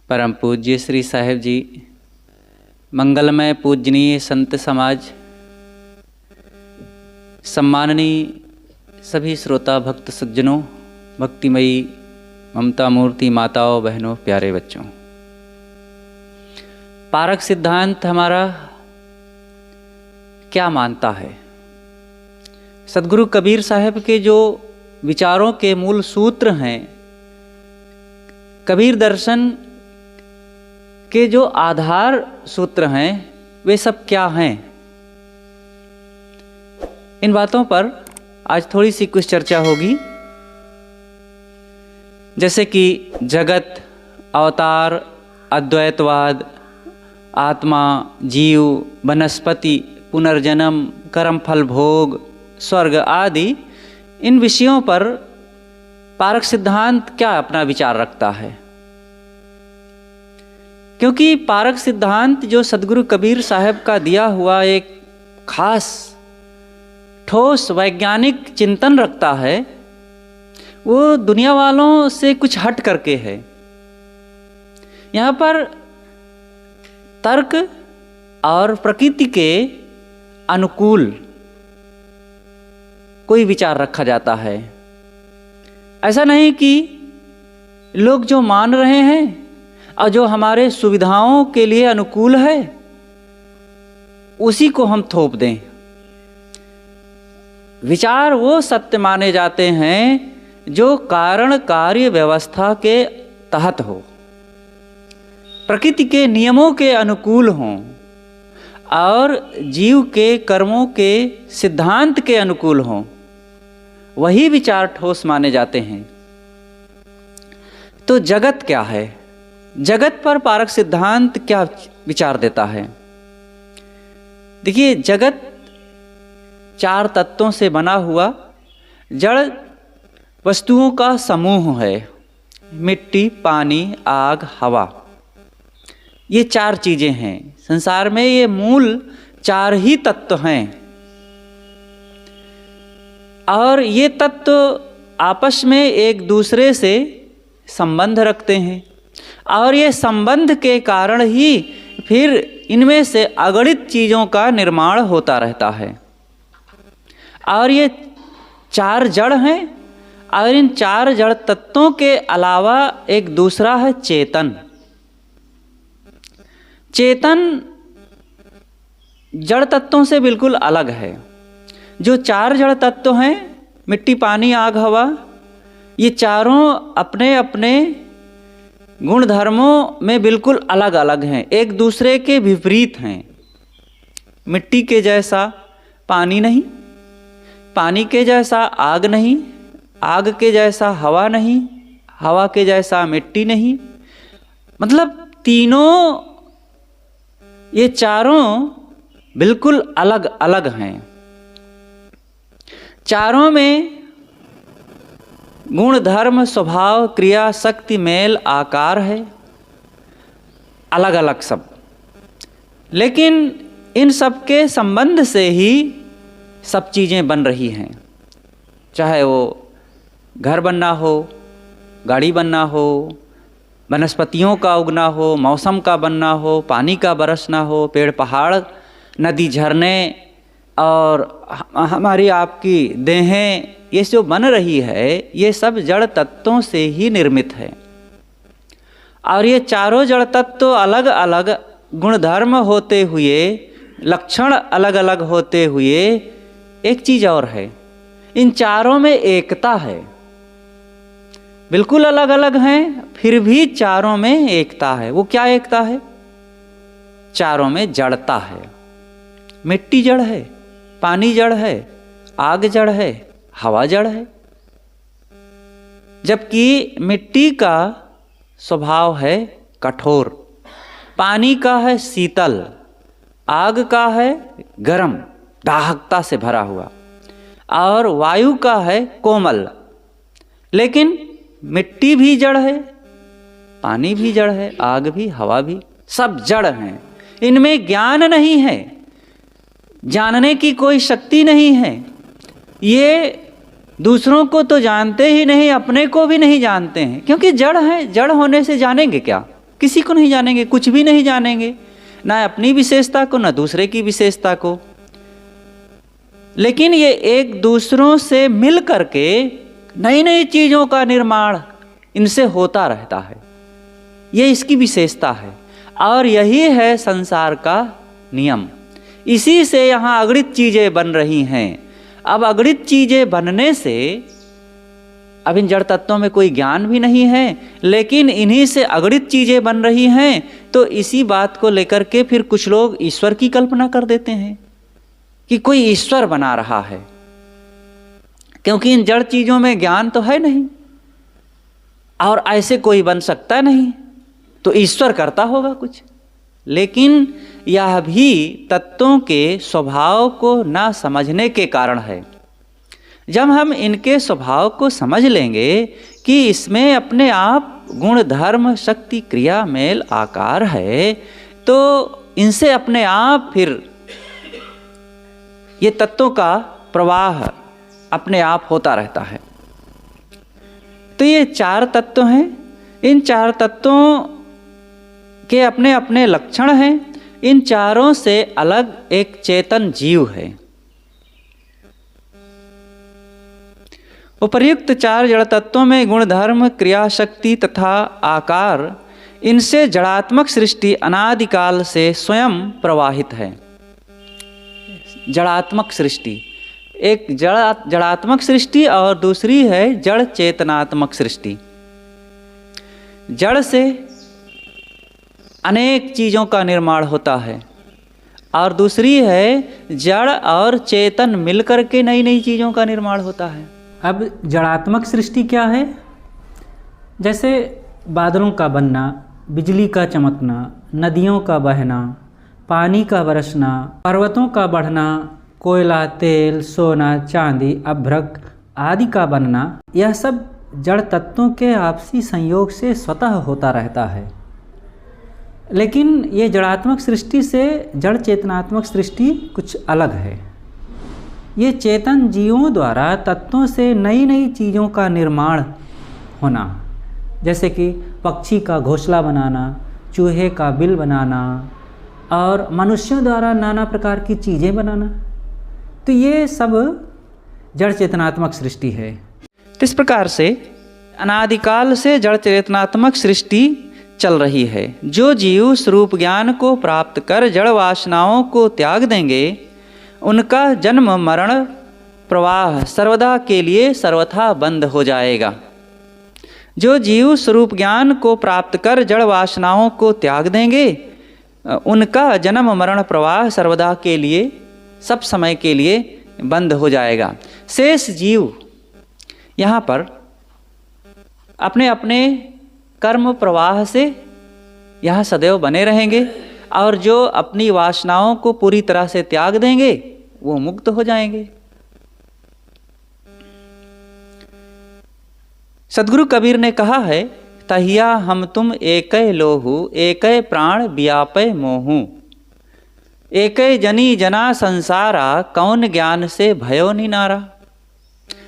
परम पूज्य श्री साहिब जी, मंगलमय पूजनीय संत समाज, सम्माननीय सभी श्रोता भक्त सज्जनों, भक्तिमयी ममता मूर्ति माताओं, बहनों, प्यारे बच्चों। पारक सिद्धांत हमारा क्या मानता है? सद्गुरु कबीर साहब के जो विचारों के मूल सूत्र हैं, कबीर दर्शन के जो आधार सूत्र हैं, वे सब क्या हैं? इन बातों पर आज थोड़ी सी कुछ चर्चा होगी। जैसे कि जगत, अवतार, अद्वैतवाद, आत्मा, जीव, वनस्पति, पुनर्जन्म, कर्म फल भोग, स्वर्ग आदि इन विषयों पर पारक सिद्धांत क्या अपना विचार रखता है? क्योंकि पारक सिद्धांत जो सद्गुरु कबीर साहब का दिया हुआ एक खास ठोस वैज्ञानिक चिंतन रखता है, वो दुनिया वालों से कुछ हट करके है। यहाँ पर तर्क और प्रकृति के अनुकूल कोई विचार रखा जाता है। ऐसा नहीं कि लोग जो मान रहे हैं और जो हमारे सुविधाओं के लिए अनुकूल है उसी को हम थोप दें। विचार वो सत्य माने जाते हैं जो कारण कार्य व्यवस्था के तहत हो, प्रकृति के नियमों के अनुकूल हों और जीव के कर्मों के सिद्धांत के अनुकूल हों, वही विचार ठोस माने जाते हैं। तो जगत क्या है? जगत पर पारक सिद्धांत क्या विचार देता है? देखिए, जगत चार तत्वों से बना हुआ जड़ वस्तुओं का समूह है। मिट्टी, पानी, आग, हवा, ये चार चीजें हैं। संसार में ये मूल चार ही तत्व हैं और ये तत्व आपस में एक दूसरे से संबंध रखते हैं और ये संबंध के कारण ही फिर इनमें से अगणित चीज़ों का निर्माण होता रहता है। और ये चार जड़ हैं और इन चार जड़ तत्वों के अलावा एक दूसरा है चेतन। चेतन जड़ तत्वों से बिल्कुल अलग है। जो चार जड़ तत्व हैं, मिट्टी, पानी, आग, हवा, ये चारों अपने अपने गुण धर्मों में बिल्कुल अलग अलग हैं, एक दूसरे के विपरीत हैं। मिट्टी के जैसा पानी नहीं, पानी के जैसा आग नहीं, आग के जैसा हवा नहीं, हवा के जैसा मिट्टी नहीं। मतलब तीनों, ये चारों बिल्कुल अलग अलग हैं। चारों में गुण धर्म स्वभाव क्रिया शक्ति मेल आकार है अलग अलग सब, लेकिन इन सब के संबंध से ही सब चीज़ें बन रही हैं। चाहे वो घर बनना हो, गाड़ी बनना हो, वनस्पतियों का उगना हो, मौसम का बनना हो, पानी का बरसना हो, पेड़ पहाड़, नदी झरने और हमारी आपकी देहें, ये जो बन रही है ये सब जड़ तत्वों से ही निर्मित है। और ये चारों जड़ तत्व अलग अलग गुणधर्म होते हुए, लक्षण अलग अलग होते हुए एक चीज़ और है, इन चारों में एकता है। बिल्कुल अलग अलग हैं फिर भी चारों में एकता है। वो क्या एकता है? चारों में जड़ता है। मिट्टी जड़ है, पानी जड़ है, आग जड़ है, हवा जड़ है। जबकि मिट्टी का स्वभाव है कठोर, पानी का है शीतल, आग का है गरम, दाहकता से भरा हुआ, और वायु का है कोमल। लेकिन मिट्टी भी जड़ है, पानी भी जड़ है, आग भी, हवा भी, सब जड़ हैं। इनमें ज्ञान नहीं है, जानने की कोई शक्ति नहीं है। ये दूसरों को तो जानते ही नहीं, अपने को भी नहीं जानते हैं, क्योंकि जड़ है। जड़ होने से जानेंगे क्या? किसी को नहीं जानेंगे, कुछ भी नहीं जानेंगे, ना अपनी विशेषता को ना दूसरे की विशेषता को। लेकिन ये एक दूसरों से मिल करके नई नई चीज़ों का निर्माण इनसे होता रहता है, ये इसकी विशेषता है। और यही है संसार का नियम। इसी से यहाँ अगणित चीज़ें बन रही हैं। अब अगणित चीज़ें बनने से अब इन जड़ तत्वों में कोई ज्ञान भी नहीं है, लेकिन इन्हीं से अगणित चीज़ें बन रही हैं। तो इसी बात को लेकर के फिर कुछ लोग ईश्वर की कल्पना कर देते हैं कि कोई ईश्वर बना रहा है, क्योंकि इन जड़ चीज़ों में ज्ञान तो है नहीं और ऐसे कोई बन सकता नहीं, तो ईश्वर करता होगा कुछ। लेकिन यह भी तत्वों के स्वभाव को ना समझने के कारण है। जब हम इनके स्वभाव को समझ लेंगे कि इसमें अपने आप गुण धर्म शक्ति क्रिया मेल आकार है, तो इनसे अपने आप फिर ये तत्वों का प्रवाह अपने आप होता रहता है। तो ये 4 तत्व हैं। इन 4 तत्वों के अपने अपने लक्षण हैं। इन चारों से अलग एक चेतन जीव है। उपर्युक्त 4 जड़ तत्वों में गुण धर्म क्रिया शक्ति तथा आकार, इनसे जड़ात्मक सृष्टि अनादिकाल से स्वयं प्रवाहित है। जड़ात्मक सृष्टि, एक जड़ात्मक सृष्टि और दूसरी है जड़ चेतनात्मक सृष्टि। जड़ से अनेक चीज़ों का निर्माण होता है और दूसरी है जड़ और चेतन मिलकर के नई नई चीज़ों का निर्माण होता है। अब जड़ात्मक सृष्टि क्या है? जैसे बादलों का बनना, बिजली का चमकना, नदियों का बहना, पानी का बरसना, पर्वतों का बढ़ना, कोयला, तेल, सोना, चांदी, अभ्रक आदि का बनना, यह सब जड़ तत्वों के आपसी संयोग से स्वतः होता रहता है। लेकिन ये जड़ात्मक सृष्टि से जड़ चेतनात्मक सृष्टि कुछ अलग है। ये चेतन जीवों द्वारा तत्वों से नई नई चीज़ों का निर्माण होना, जैसे कि पक्षी का घोंसला बनाना, चूहे का बिल बनाना और मनुष्यों द्वारा नाना प्रकार की चीज़ें बनाना, तो ये सब जड़ चेतनात्मक सृष्टि है। तो इस प्रकार से अनादिकाल से जड़ चेतनात्मक सृष्टि चल रही है। जो जीव स्वरूप ज्ञान को प्राप्त कर जड़ वासनाओं को त्याग देंगे, उनका जन्म मरण प्रवाह सर्वदा के लिए सर्वथा बंद हो जाएगा। जो जीव स्वरूप ज्ञान को प्राप्त कर जड़ वासनाओं को त्याग देंगे, उनका जन्म मरण प्रवाह सर्वदा के लिए, सब समय के लिए बंद हो जाएगा। शेष जीव यहाँ पर अपने अपने कर्म प्रवाह से यहाँ सदैव बने रहेंगे और जो अपनी वासनाओं को पूरी तरह से त्याग देंगे वो मुक्त हो जाएंगे। सदगुरु कबीर ने कहा है, तहिया हम तुम एकै लोहु एकै प्राण व्यापै मोहु, एकै जनी जना संसारा कौन ज्ञान से भयो निनारा।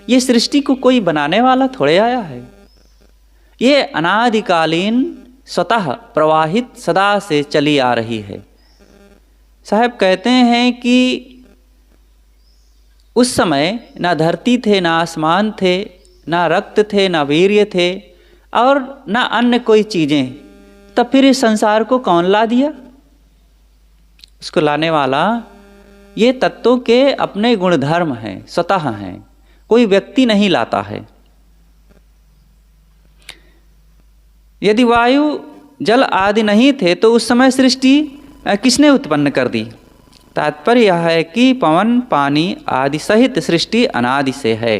ये सृष्टि को कोई बनाने वाला थोड़े आया है, ये अनादिकालीन स्वतः प्रवाहित सदा से चली आ रही है। साहब कहते हैं कि उस समय ना धरती थे, ना आसमान थे, ना रक्त थे, ना वीर्य थे और ना अन्य कोई चीज़ें, तब फिर इस संसार को कौन ला दिया? उसको लाने वाला ये तत्वों के अपने गुणधर्म हैं, स्वतः हैं, कोई व्यक्ति नहीं लाता है। यदि वायु जल आदि नहीं थे तो उस समय सृष्टि किसने उत्पन्न कर दी? तात्पर्य यह है कि पवन पानी आदि सहित सृष्टि अनादि से है।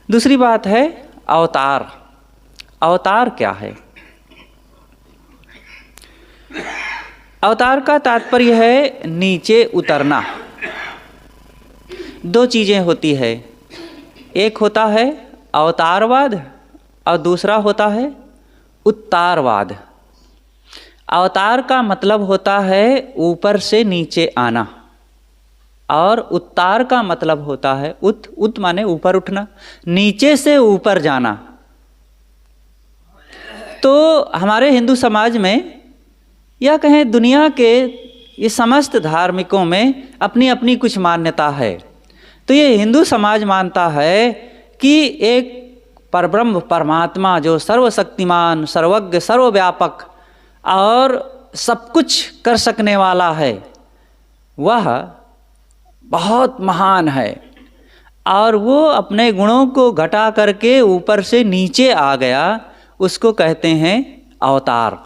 दूसरी बात है अवतार। अवतार क्या है? अवतार का तात्पर्य है नीचे उतरना। 2 चीज़ें होती है, एक होता है अवतारवाद और दूसरा होता है उत्तारवाद। अवतार का मतलब होता है ऊपर से नीचे आना और उत्तार का मतलब होता है उत माने ऊपर उठना, नीचे से ऊपर जाना। तो हमारे हिंदू समाज में या कहें दुनिया के ये समस्त धार्मिकों में अपनी अपनी कुछ मान्यता है। तो ये हिंदू समाज मानता है कि एक परब्रह्म परमात्मा जो सर्वशक्तिमान, सर्वज्ञ, सर्वव्यापक और सब कुछ कर सकने वाला है, वह बहुत महान है और वो अपने गुणों को घटा करके ऊपर से नीचे आ गया, उसको कहते हैं अवतार।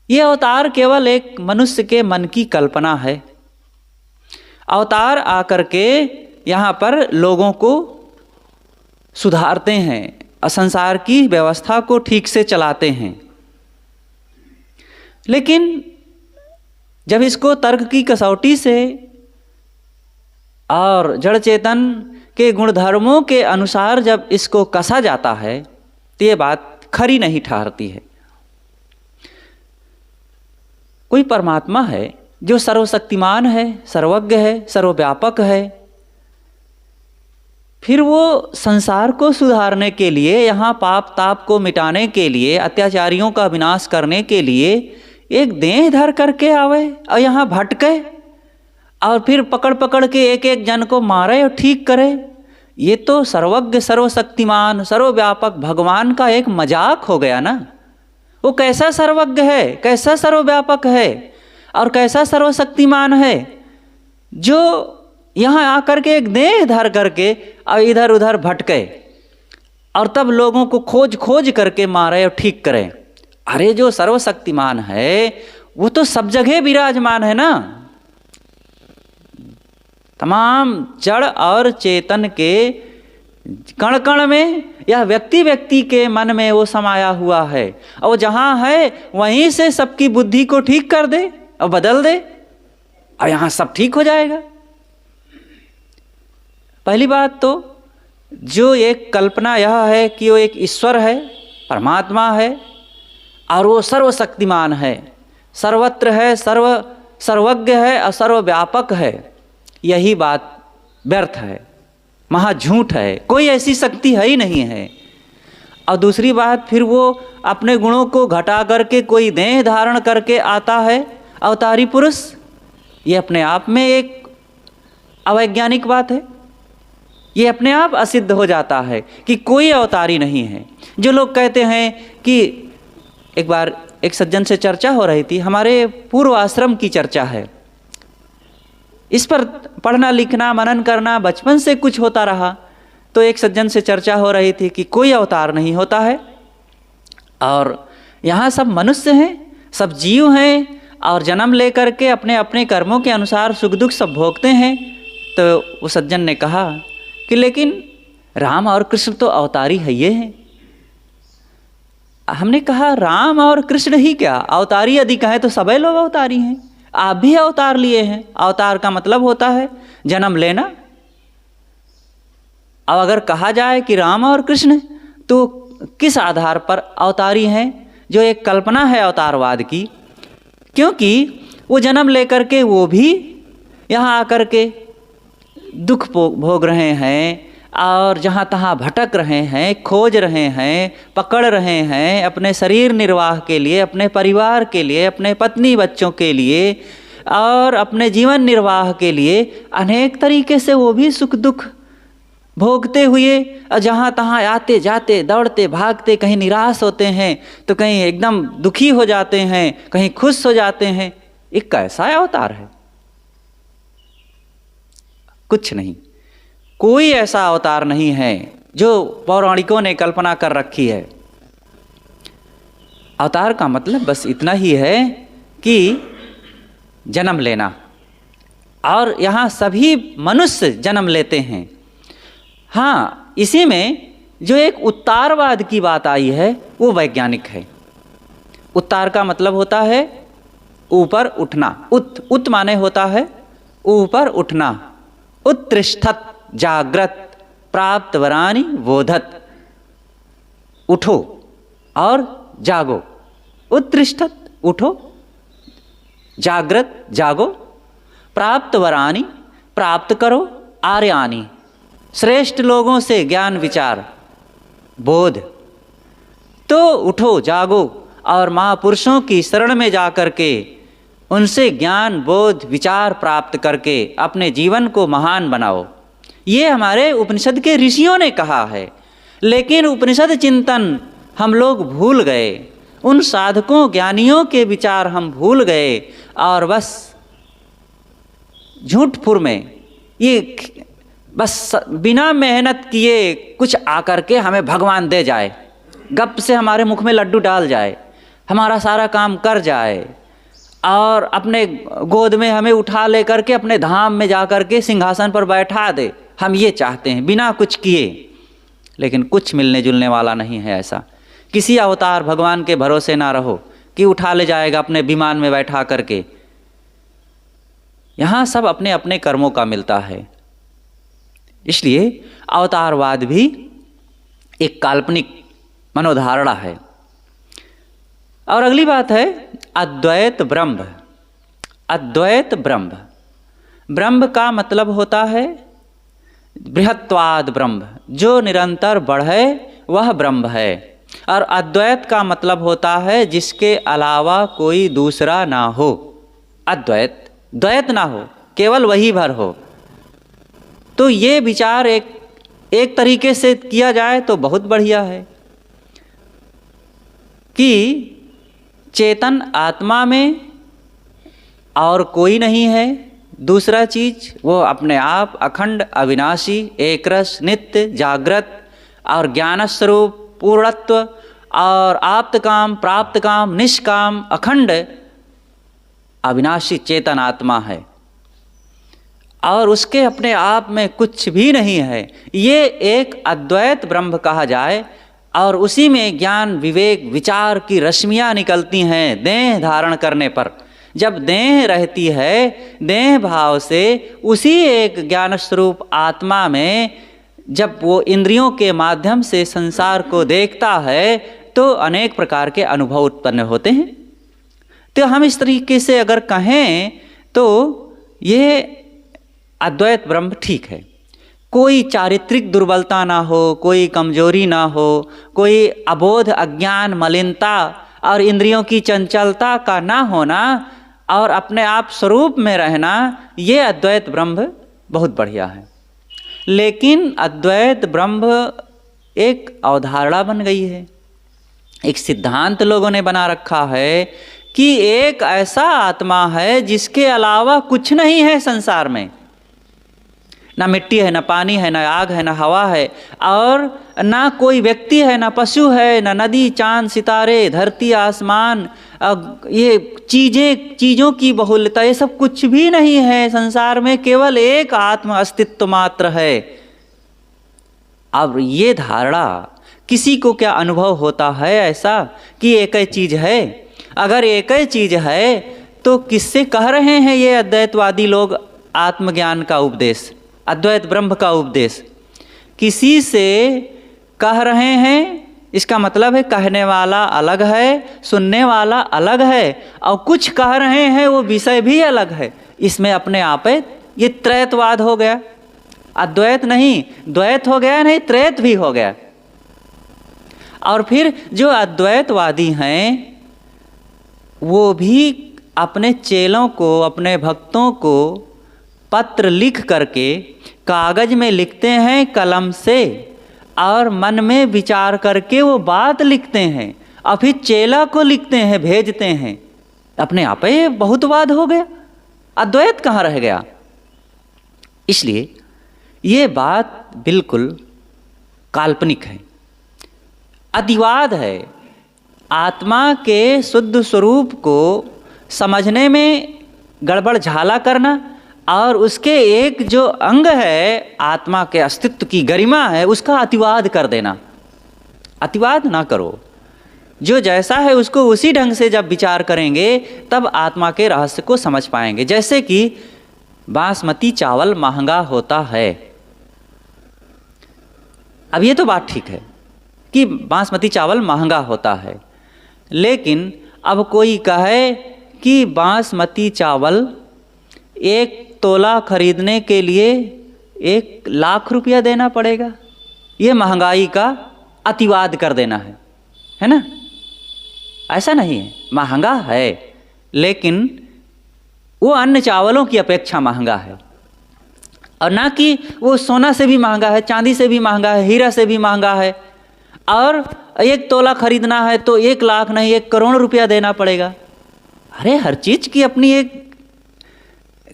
ये अवतार केवल एक मनुष्य के मन की कल्पना है। अवतार आकर के यहाँ पर लोगों को सुधारते हैं और संसार की व्यवस्था को ठीक से चलाते हैं। लेकिन जब इसको तर्क की कसौटी से और जड़ चेतन के गुणधर्मों के अनुसार जब इसको कसा जाता है तो ये बात खरी नहीं ठहरती है। कोई परमात्मा है जो सर्वशक्तिमान है, सर्वज्ञ है, सर्वव्यापक है, फिर वो संसार को सुधारने के लिए, यहाँ पाप ताप को मिटाने के लिए, अत्याचारियों का विनाश करने के लिए एक देह धर करके आवे और यहाँ भटके और फिर पकड़ पकड़ के एक एक जन को मारे और ठीक करे। ये तो सर्वज्ञ, सर्वशक्तिमान, सर्वव्यापक भगवान का एक मजाक हो गया ना। वो कैसा सर्वज्ञ है, कैसा सर्वव्यापक है और कैसा सर्वशक्तिमान है जो यहाँ आकर के एक देह धर करके और इधर उधर भटके और तब लोगों को खोज खोज करके मारे और ठीक करे। अरे जो सर्वशक्तिमान है वो तो सब जगह विराजमान है ना। तमाम जड़ और चेतन के कण कण में या व्यक्ति व्यक्ति के मन में वो समाया हुआ है और वो जहाँ है वहीं से सबकी बुद्धि को ठीक कर दे और बदल दे और यहाँ सब ठीक हो जाएगा। पहली बात तो जो एक कल्पना यह है कि वो एक ईश्वर है, परमात्मा है और वो सर्वशक्तिमान है, सर्वत्र है, सर्वज्ञ है और सर्वव्यापक है, यही बात व्यर्थ है, महाझूठ है। कोई ऐसी शक्ति है ही नहीं है। और दूसरी बात, फिर वो अपने गुणों को घटा करके कोई देह धारण करके आता है अवतारी पुरुष, ये अपने आप में एक अवैज्ञानिक बात है। ये अपने आप असिद्ध हो जाता है कि कोई अवतारी नहीं है। जो लोग कहते हैं कि एक बार एक सज्जन से चर्चा हो रही थी, हमारे पूर्व आश्रम की चर्चा है, इस पर पढ़ना लिखना मनन करना बचपन से कुछ होता रहा। तो एक सज्जन से चर्चा हो रही थी कि कोई अवतार नहीं होता है और यहाँ सब मनुष्य हैं, सब जीव हैं और जन्म लेकर के अपने अपने कर्मों के अनुसार सुख दुख सब भोगते हैं। तो वो सज्जन ने कहा कि लेकिन राम और कृष्ण तो अवतारी है ये हैं। हमने कहा राम और कृष्ण ही क्या, अवतारी यदि कहें तो सभी लोग अवतारी हैं। आप भी अवतार लिए हैं। अवतार का मतलब होता है जन्म लेना। अब अगर कहा जाए कि राम और कृष्ण, तो किस आधार पर अवतारी हैं? जो एक कल्पना है अवतारवाद की, क्योंकि वो जन्म लेकर के वो भी यहाँ आकर के दुख भोग रहे हैं और जहाँ तहाँ भटक रहे हैं, खोज रहे हैं, पकड़ रहे हैं अपने शरीर निर्वाह के लिए, अपने परिवार के लिए, अपने पत्नी बच्चों के लिए और अपने जीवन निर्वाह के लिए अनेक तरीके से वो भी सुख दुख भोगते हुए और जहाँ तहाँ आते जाते दौड़ते भागते, कहीं निराश होते हैं तो कहीं एकदम दुखी हो जाते हैं, कहीं खुश हो जाते हैं। एक कैसा अवतार है? कुछ नहीं, कोई ऐसा अवतार नहीं है जो पौराणिकों ने कल्पना कर रखी है। अवतार का मतलब बस इतना ही है कि जन्म लेना, और यहाँ सभी मनुष्य जन्म लेते हैं। हाँ, इसी में जो एक उत्तारवाद की बात आई है वो वैज्ञानिक है। उत्तार का मतलब होता है ऊपर उठना। उत माने होता है ऊपर उठना। उत्तिष्ठत जागृत प्राप्त वरानि बोधत, उठो और जागो। उत्तिष्ठत उठो, जागृत जागो, प्राप्त वरानि प्राप्त करो, आर्यानि श्रेष्ठ लोगों से ज्ञान विचार बोध। तो उठो, जागो और महापुरुषों की शरण में जा कर के उनसे ज्ञान, बोध, विचार प्राप्त करके अपने जीवन को महान बनाओ। ये हमारे उपनिषद के ऋषियों ने कहा है, लेकिन उपनिषद चिंतन हम लोग भूल गए, उन साधकों ज्ञानियों के विचार हम भूल गए और बस झूठ फुर में ये बस बिना मेहनत किए कुछ आकर के हमें भगवान दे जाए, गप से हमारे मुख में लड्डू डाल जाए, हमारा सारा काम कर जाए और अपने गोद में हमें उठा ले करके अपने धाम में जा कर के सिंहासन पर बैठा दे। हम ये चाहते हैं बिना कुछ किए, लेकिन कुछ मिलने जुलने वाला नहीं है ऐसा। किसी अवतार भगवान के भरोसे ना रहो कि उठा ले जाएगा अपने विमान में बैठा करके। यहाँ सब अपने अपने कर्मों का मिलता है। इसलिए अवतारवाद भी एक काल्पनिक मनोधारणा है। और अगली बात है अद्वैत ब्रह्म। अद्वैत ब्रह्म, ब्रह्म का मतलब होता है बृहत्वाद ब्रह्म, जो निरंतर बढ़े वह ब्रह्म है। और अद्वैत का मतलब होता है जिसके अलावा कोई दूसरा ना हो। अद्वैत, द्वैत ना हो, केवल वही भर हो। तो ये विचार एक तरीके से किया जाए तो बहुत बढ़िया है कि चेतन आत्मा में और कोई नहीं है दूसरा चीज, वो अपने आप अखंड, अविनाशी, एकरस, नित्य, जागृत और ज्ञान स्वरूप, पूर्णत्व और आप्त काम, प्राप्त काम, निष्काम, अखंड अविनाशी चेतन आत्मा है और उसके अपने आप में कुछ भी नहीं है। ये एक अद्वैत ब्रह्म कहा जाए और उसी में ज्ञान, विवेक, विचार की रश्मियाँ निकलती हैं देह धारण करने पर। जब देह रहती है, देह भाव से उसी एक ज्ञान स्वरूप आत्मा में जब वो इंद्रियों के माध्यम से संसार को देखता है तो अनेक प्रकार के अनुभव उत्पन्न होते हैं। तो हम इस तरीके से अगर कहें तो ये अद्वैत ब्रह्म ठीक है। कोई चारित्रिक दुर्बलता ना हो, कोई कमजोरी ना हो, कोई अबोध, अज्ञान, मलिनता और इंद्रियों की चंचलता का ना होना और अपने आप स्वरूप में रहना, ये अद्वैत ब्रह्म बहुत बढ़िया है। लेकिन अद्वैत ब्रह्म एक अवधारणा बन गई है, एक सिद्धांत लोगों ने बना रखा है कि एक ऐसा आत्मा है जिसके अलावा कुछ नहीं है संसार में। ना मिट्टी है, ना पानी है, ना आग है, ना हवा है और ना कोई व्यक्ति है, ना पशु है, ना नदी, चांद, सितारे, धरती, आसमान, ये चीज़ों की बहुलता, ये सब कुछ भी नहीं है संसार में, केवल एक आत्म अस्तित्व मात्र है। अब ये धारणा किसी को क्या अनुभव होता है ऐसा कि एक ही चीज़ है? अगर एक ही चीज़ है तो किससे कह रहे हैं ये अद्वैतवादी लोग आत्मज्ञान का उपदेश, अद्वैत ब्रह्म का उपदेश? किसी से कह रहे हैं, इसका मतलब है कहने वाला अलग है, सुनने वाला अलग है और कुछ कह रहे हैं वो विषय भी अलग है। इसमें अपने आप ये त्रैतवाद हो गया, अद्वैत नहीं द्वैत हो गया, नहीं त्रैत भी हो गया। और फिर जो अद्वैतवादी हैं वो भी अपने चेलों को, अपने भक्तों को पत्र लिख करके कागज में लिखते हैं कलम से और मन में विचार करके वो बात लिखते हैं और फिर चेला को लिखते हैं, भेजते हैं। अपने आप ही बहुत वाद हो गया, अद्वैत कहाँ रह गया? इसलिए ये बात बिल्कुल काल्पनिक है, अतिवाद है। आत्मा के शुद्ध स्वरूप को समझने में गड़बड़ झाला करना और उसके एक जो अंग है आत्मा के अस्तित्व की गरिमा है उसका अतिवाद कर देना। अतिवाद ना करो, जो जैसा है उसको उसी ढंग से जब विचार करेंगे तब आत्मा के रहस्य को समझ पाएंगे। जैसे कि बासमती चावल महंगा होता है, अब ये तो बात ठीक है कि बासमती चावल महंगा होता है, लेकिन अब कोई कहे कि बासमती चावल 1 तोला खरीदने के लिए 1 लाख रुपया देना पड़ेगा, ये महंगाई का अतिवाद कर देना है। है ना? ऐसा नहीं है, महंगा है, लेकिन वो अन्य चावलों की अपेक्षा महंगा है। और ना कि वो सोना से भी महंगा है, चांदी से भी महंगा है, हीरा से भी महंगा है। और 1 तोला खरीदना है तो 1 लाख नहीं 1 करोड़ रुपया देना पड़ेगा। अरे हर चीज़ की अपनी एक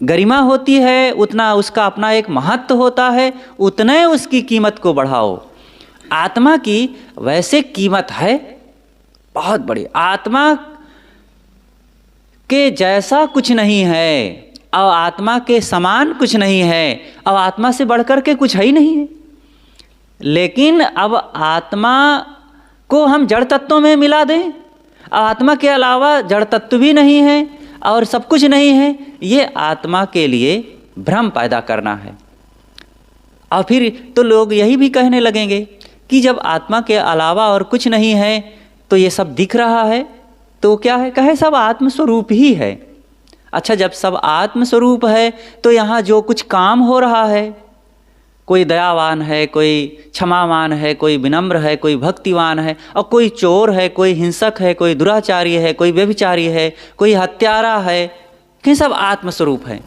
गरिमा होती है, उतना उसका अपना एक महत्व होता है, उतने उसकी कीमत को बढ़ाओ। आत्मा की वैसे कीमत है बहुत बड़ी। आत्मा के जैसा कुछ नहीं है और आत्मा के समान कुछ नहीं है और आत्मा से बढ़कर के कुछ है ही नहीं है। लेकिन अब आत्मा को हम जड़ तत्वों में मिला दें, आत्मा के अलावा जड़ तत्व भी नहीं है और सब कुछ नहीं है, ये आत्मा के लिए भ्रम पैदा करना है। और फिर तो लोग यही भी कहने लगेंगे कि जब आत्मा के अलावा और कुछ नहीं है तो ये सब दिख रहा है तो क्या है? कहे सब आत्मस्वरूप ही है। अच्छा, जब सब आत्मस्वरूप है तो यहाँ जो कुछ काम हो रहा है, कोई दयावान है, कोई क्षमावान है, कोई विनम्र है, कोई भक्तिवान है, और कोई चोर है, कोई हिंसक है, कोई दुराचारी है, कोई व्यभिचारी है, कोई हत्यारा है, कि सब आत्मस्वरूप है।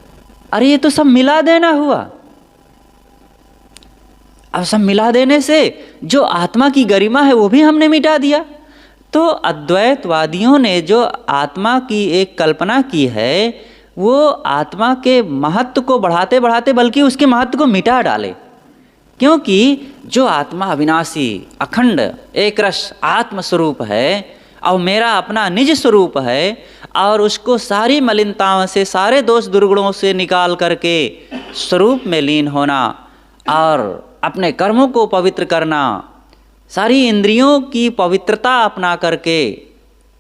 अरे ये तो सब मिला देना हुआ। अब सब मिला देने से जो आत्मा की गरिमा है वो भी हमने मिटा दिया। तो अद्वैतवादियों ने जो आत्मा की एक कल्पना की है वो आत्मा के महत्व को बढ़ाते बढ़ाते बल्कि उसके महत्व को मिटा डाले। क्योंकि जो आत्मा अविनाशी अखंड एक रस आत्म स्वरूप है और मेरा अपना निज स्वरूप है और उसको सारी मलिनताओं से सारे दोष दुर्गुणों से निकाल करके स्वरूप में लीन होना और अपने कर्मों को पवित्र करना, सारी इंद्रियों की पवित्रता अपना करके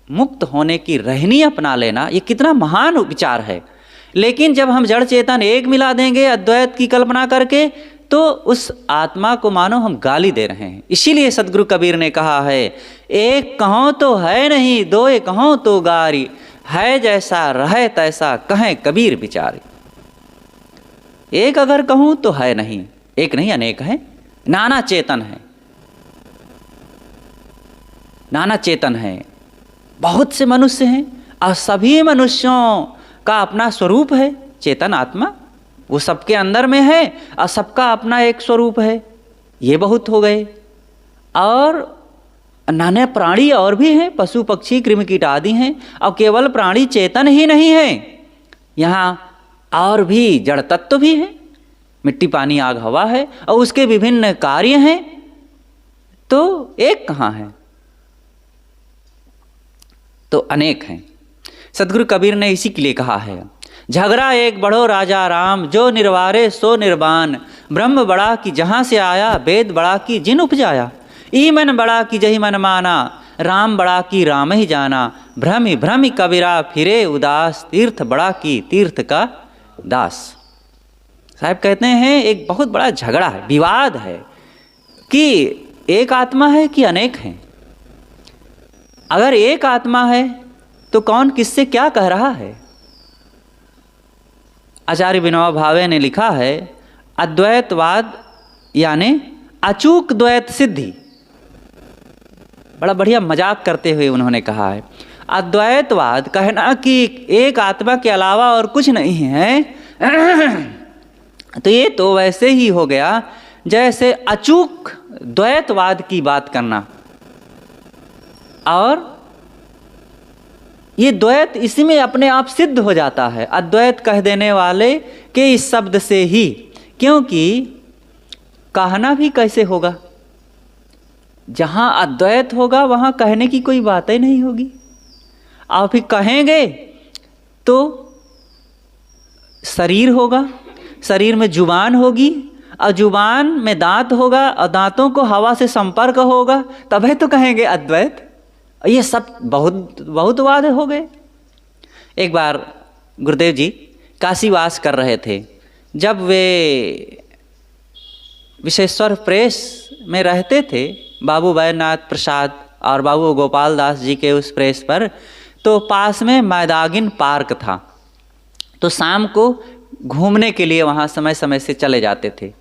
मुक्त होने की रहनी अपना लेना, ये कितना महान विचार है। लेकिन जब हम जड़ चेतन एक मिला देंगे अद्वैत की कल्पना करके तो उस आत्मा को मानो हम गाली दे रहे हैं। इसीलिए सदगुरु कबीर ने कहा है, एक कहो तो है नहीं, दो कहो तो गारी, है जैसा रहे तैसा कहें कबीर बिचारी। एक अगर कहूँ तो है नहीं, एक नहीं अनेक है, नाना चेतन है, नाना चेतन है, बहुत से मनुष्य हैं और सभी मनुष्यों का अपना स्वरूप है चेतन आत्मा, वो सबके अंदर में है और सबका अपना एक स्वरूप है। ये बहुत हो गए। और नाना प्राणी और भी हैं, पशु पक्षी कृमि कीट आदि हैं। और केवल प्राणी चेतन ही नहीं है, यहाँ और भी जड़ तत्व भी हैं, मिट्टी पानी आग हवा है और उसके विभिन्न कार्य हैं। तो एक कहाँ है? तो अनेक हैं। सदगुरु कबीर ने इसी के लिए कहा है, झगड़ा एक बढ़ो राजा राम, जो निर्वारे सो निर्वाण, ब्रह्म बड़ा कि जहाँ से आया, वेद बड़ा कि जिन उपजाया, ई मन बड़ा कि जही मन माना, राम बड़ा कि राम ही जाना, भ्रमि भ्रमि कबीरा फिरे उदास, तीर्थ बड़ा कि तीर्थ का दास। साहब कहते हैं एक बहुत बड़ा झगड़ा है, विवाद है कि एक आत्मा है कि अनेक हैं। अगर एक आत्मा है तो कौन किससे क्या कह रहा है? आचार्य विनोबा भावे ने लिखा है, अद्वैतवाद यानी अचूक द्वैत सिद्धि। बड़ा बढ़िया मजाक करते हुए उन्होंने कहा है, अद्वैतवाद कहना कि एक आत्मा के अलावा और कुछ नहीं है, तो ये तो वैसे ही हो गया जैसे अचूक द्वैतवाद की बात करना। और ये द्वैत इसी में अपने आप सिद्ध हो जाता है अद्वैत कह देने वाले के इस शब्द से ही, क्योंकि कहना भी कैसे होगा? जहाँ अद्वैत होगा वहाँ कहने की कोई बात ही नहीं होगी। और फिर कहेंगे तो शरीर होगा, शरीर में जुबान होगी और जुबान में दांत होगा और दांतों को हवा से संपर्क होगा, तभी तो कहेंगे अद्वैत। ये सब बहुत वाद हो गए। एक बार गुरुदेव जी काशीवास कर रहे थे, जब वे विशेश्वर प्रेस में रहते थे, बाबू बैद्यनाथ प्रसाद और बाबू गोपाल दास जी के उस प्रेस पर, तो पास में मैदागिन पार्क था। तो शाम को घूमने के लिए वहाँ समय समय से चले जाते थे।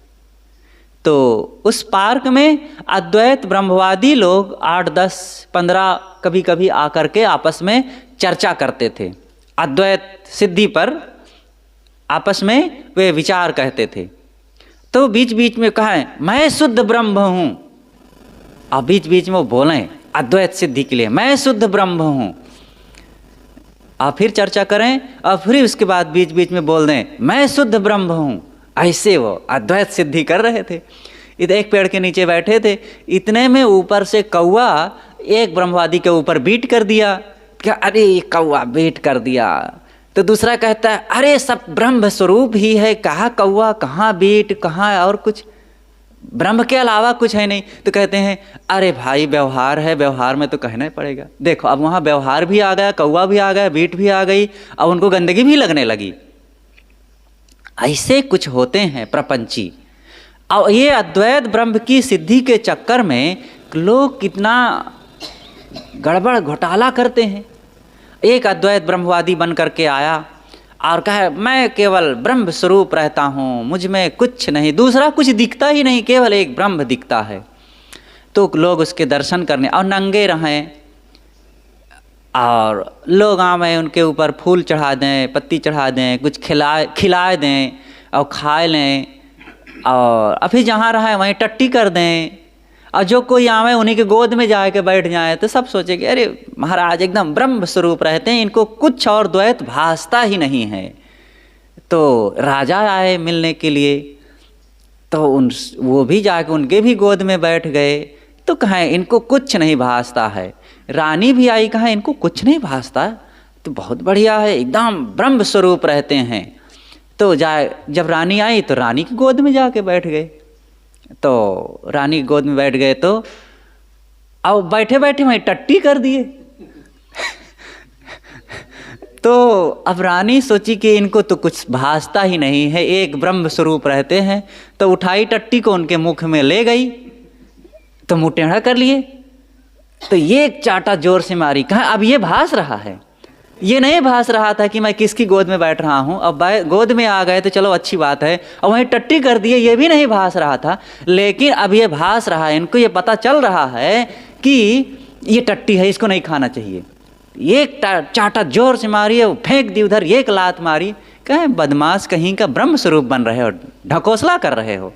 तो उस पार्क में अद्वैत ब्रह्मवादी लोग 8, 10, 15 कभी कभी आकर के आपस में चर्चा करते थे। अद्वैत सिद्धि पर आपस में वे विचार कहते थे। तो बीच बीच में कहें मैं शुद्ध ब्रह्म हूँ, और बीच बीच में वो बोलें अद्वैत सिद्धि के लिए मैं शुद्ध ब्रह्म हूँ, और फिर चर्चा करें और फिर उसके बाद बीच बीच में बोल दें मैं शुद्ध ब्रह्म हूँ। ऐसे वो अद्वैत सिद्धि कर रहे थे। इधर एक पेड़ के नीचे बैठे थे, इतने में ऊपर से कौवा एक ब्रह्मवादी के ऊपर बीट कर दिया। क्या अरे ये कौवा बीट कर दिया। तो दूसरा कहता है अरे सब ब्रह्म स्वरूप ही है, कहाँ कौवा कहाँ बीट कहाँ और कुछ, ब्रह्म के अलावा कुछ है नहीं। तो कहते हैं अरे भाई व्यवहार है, व्यवहार में तो कहना ही पड़ेगा। देखो अब वहाँ व्यवहार भी आ गया, कौवा भी आ गया, बीट भी आ गई, अब उनको गंदगी भी लगने लगी। ऐसे कुछ होते हैं प्रपंची। और ये अद्वैत ब्रह्म की सिद्धि के चक्कर में लोग कितना गड़बड़ घोटाला करते हैं। एक अद्वैत ब्रह्मवादी बन करके आया और कहे मैं केवल ब्रह्म स्वरूप रहता हूँ, मुझ में कुछ नहीं, दूसरा कुछ दिखता ही नहीं, केवल एक ब्रह्म दिखता है। तो लोग उसके दर्शन करने और नंगे रहें, और लोग आवें उनके ऊपर फूल चढ़ा दें, पत्ती चढ़ा दें, कुछ खिलाए दें और खाए लें, और अभी जहाँ रहें वहीं टट्टी कर दें, और जो कोई आवे उन्हीं के गोद में जाके बैठ जाए। तो सब सोचे कि अरे महाराज एकदम ब्रह्म स्वरूप रहते हैं, इनको कुछ और द्वैत भासता ही नहीं है। तो राजा आए मिलने के लिए, तो वो भी जाके उनके भी गोद में बैठ गए। तो कहें इनको कुछ नहीं भासता है। रानी भी आई, कहा इनको कुछ नहीं भासता, तो बहुत बढ़िया है, एकदम ब्रह्म स्वरूप रहते हैं। तो जब रानी आई तो रानी की गोद में जाके बैठ गए। तो रानी की गोद में बैठ गए तो अब बैठे बैठे वहीं टट्टी कर दिए। तो अब रानी सोची कि इनको तो कुछ भासता ही नहीं है, एक ब्रह्म स्वरूप रहते हैं। तो उठाई टट्टी को उनके मुख में ले गई, तो मुँह टेढ़ा कर लिए। तो ये एक चाटा जोर से मारी, कहा अब ये भास रहा है। ये नहीं भास रहा था कि मैं किसकी गोद में बैठ रहा हूँ, अब गोद में आ गए तो चलो अच्छी बात है, और वहीं टट्टी कर दिए, ये भी नहीं भास रहा था। लेकिन अब ये भास रहा है, इनको ये पता चल रहा है कि ये टट्टी है, इसको नहीं खाना चाहिए। एक चाटा जोर से मारी, फेंक दी उधर, एक लात मारी। कहें बदमाश कहीं का, ब्रह्म स्वरूप बन रहे हो, ढकोसला कर रहे हो।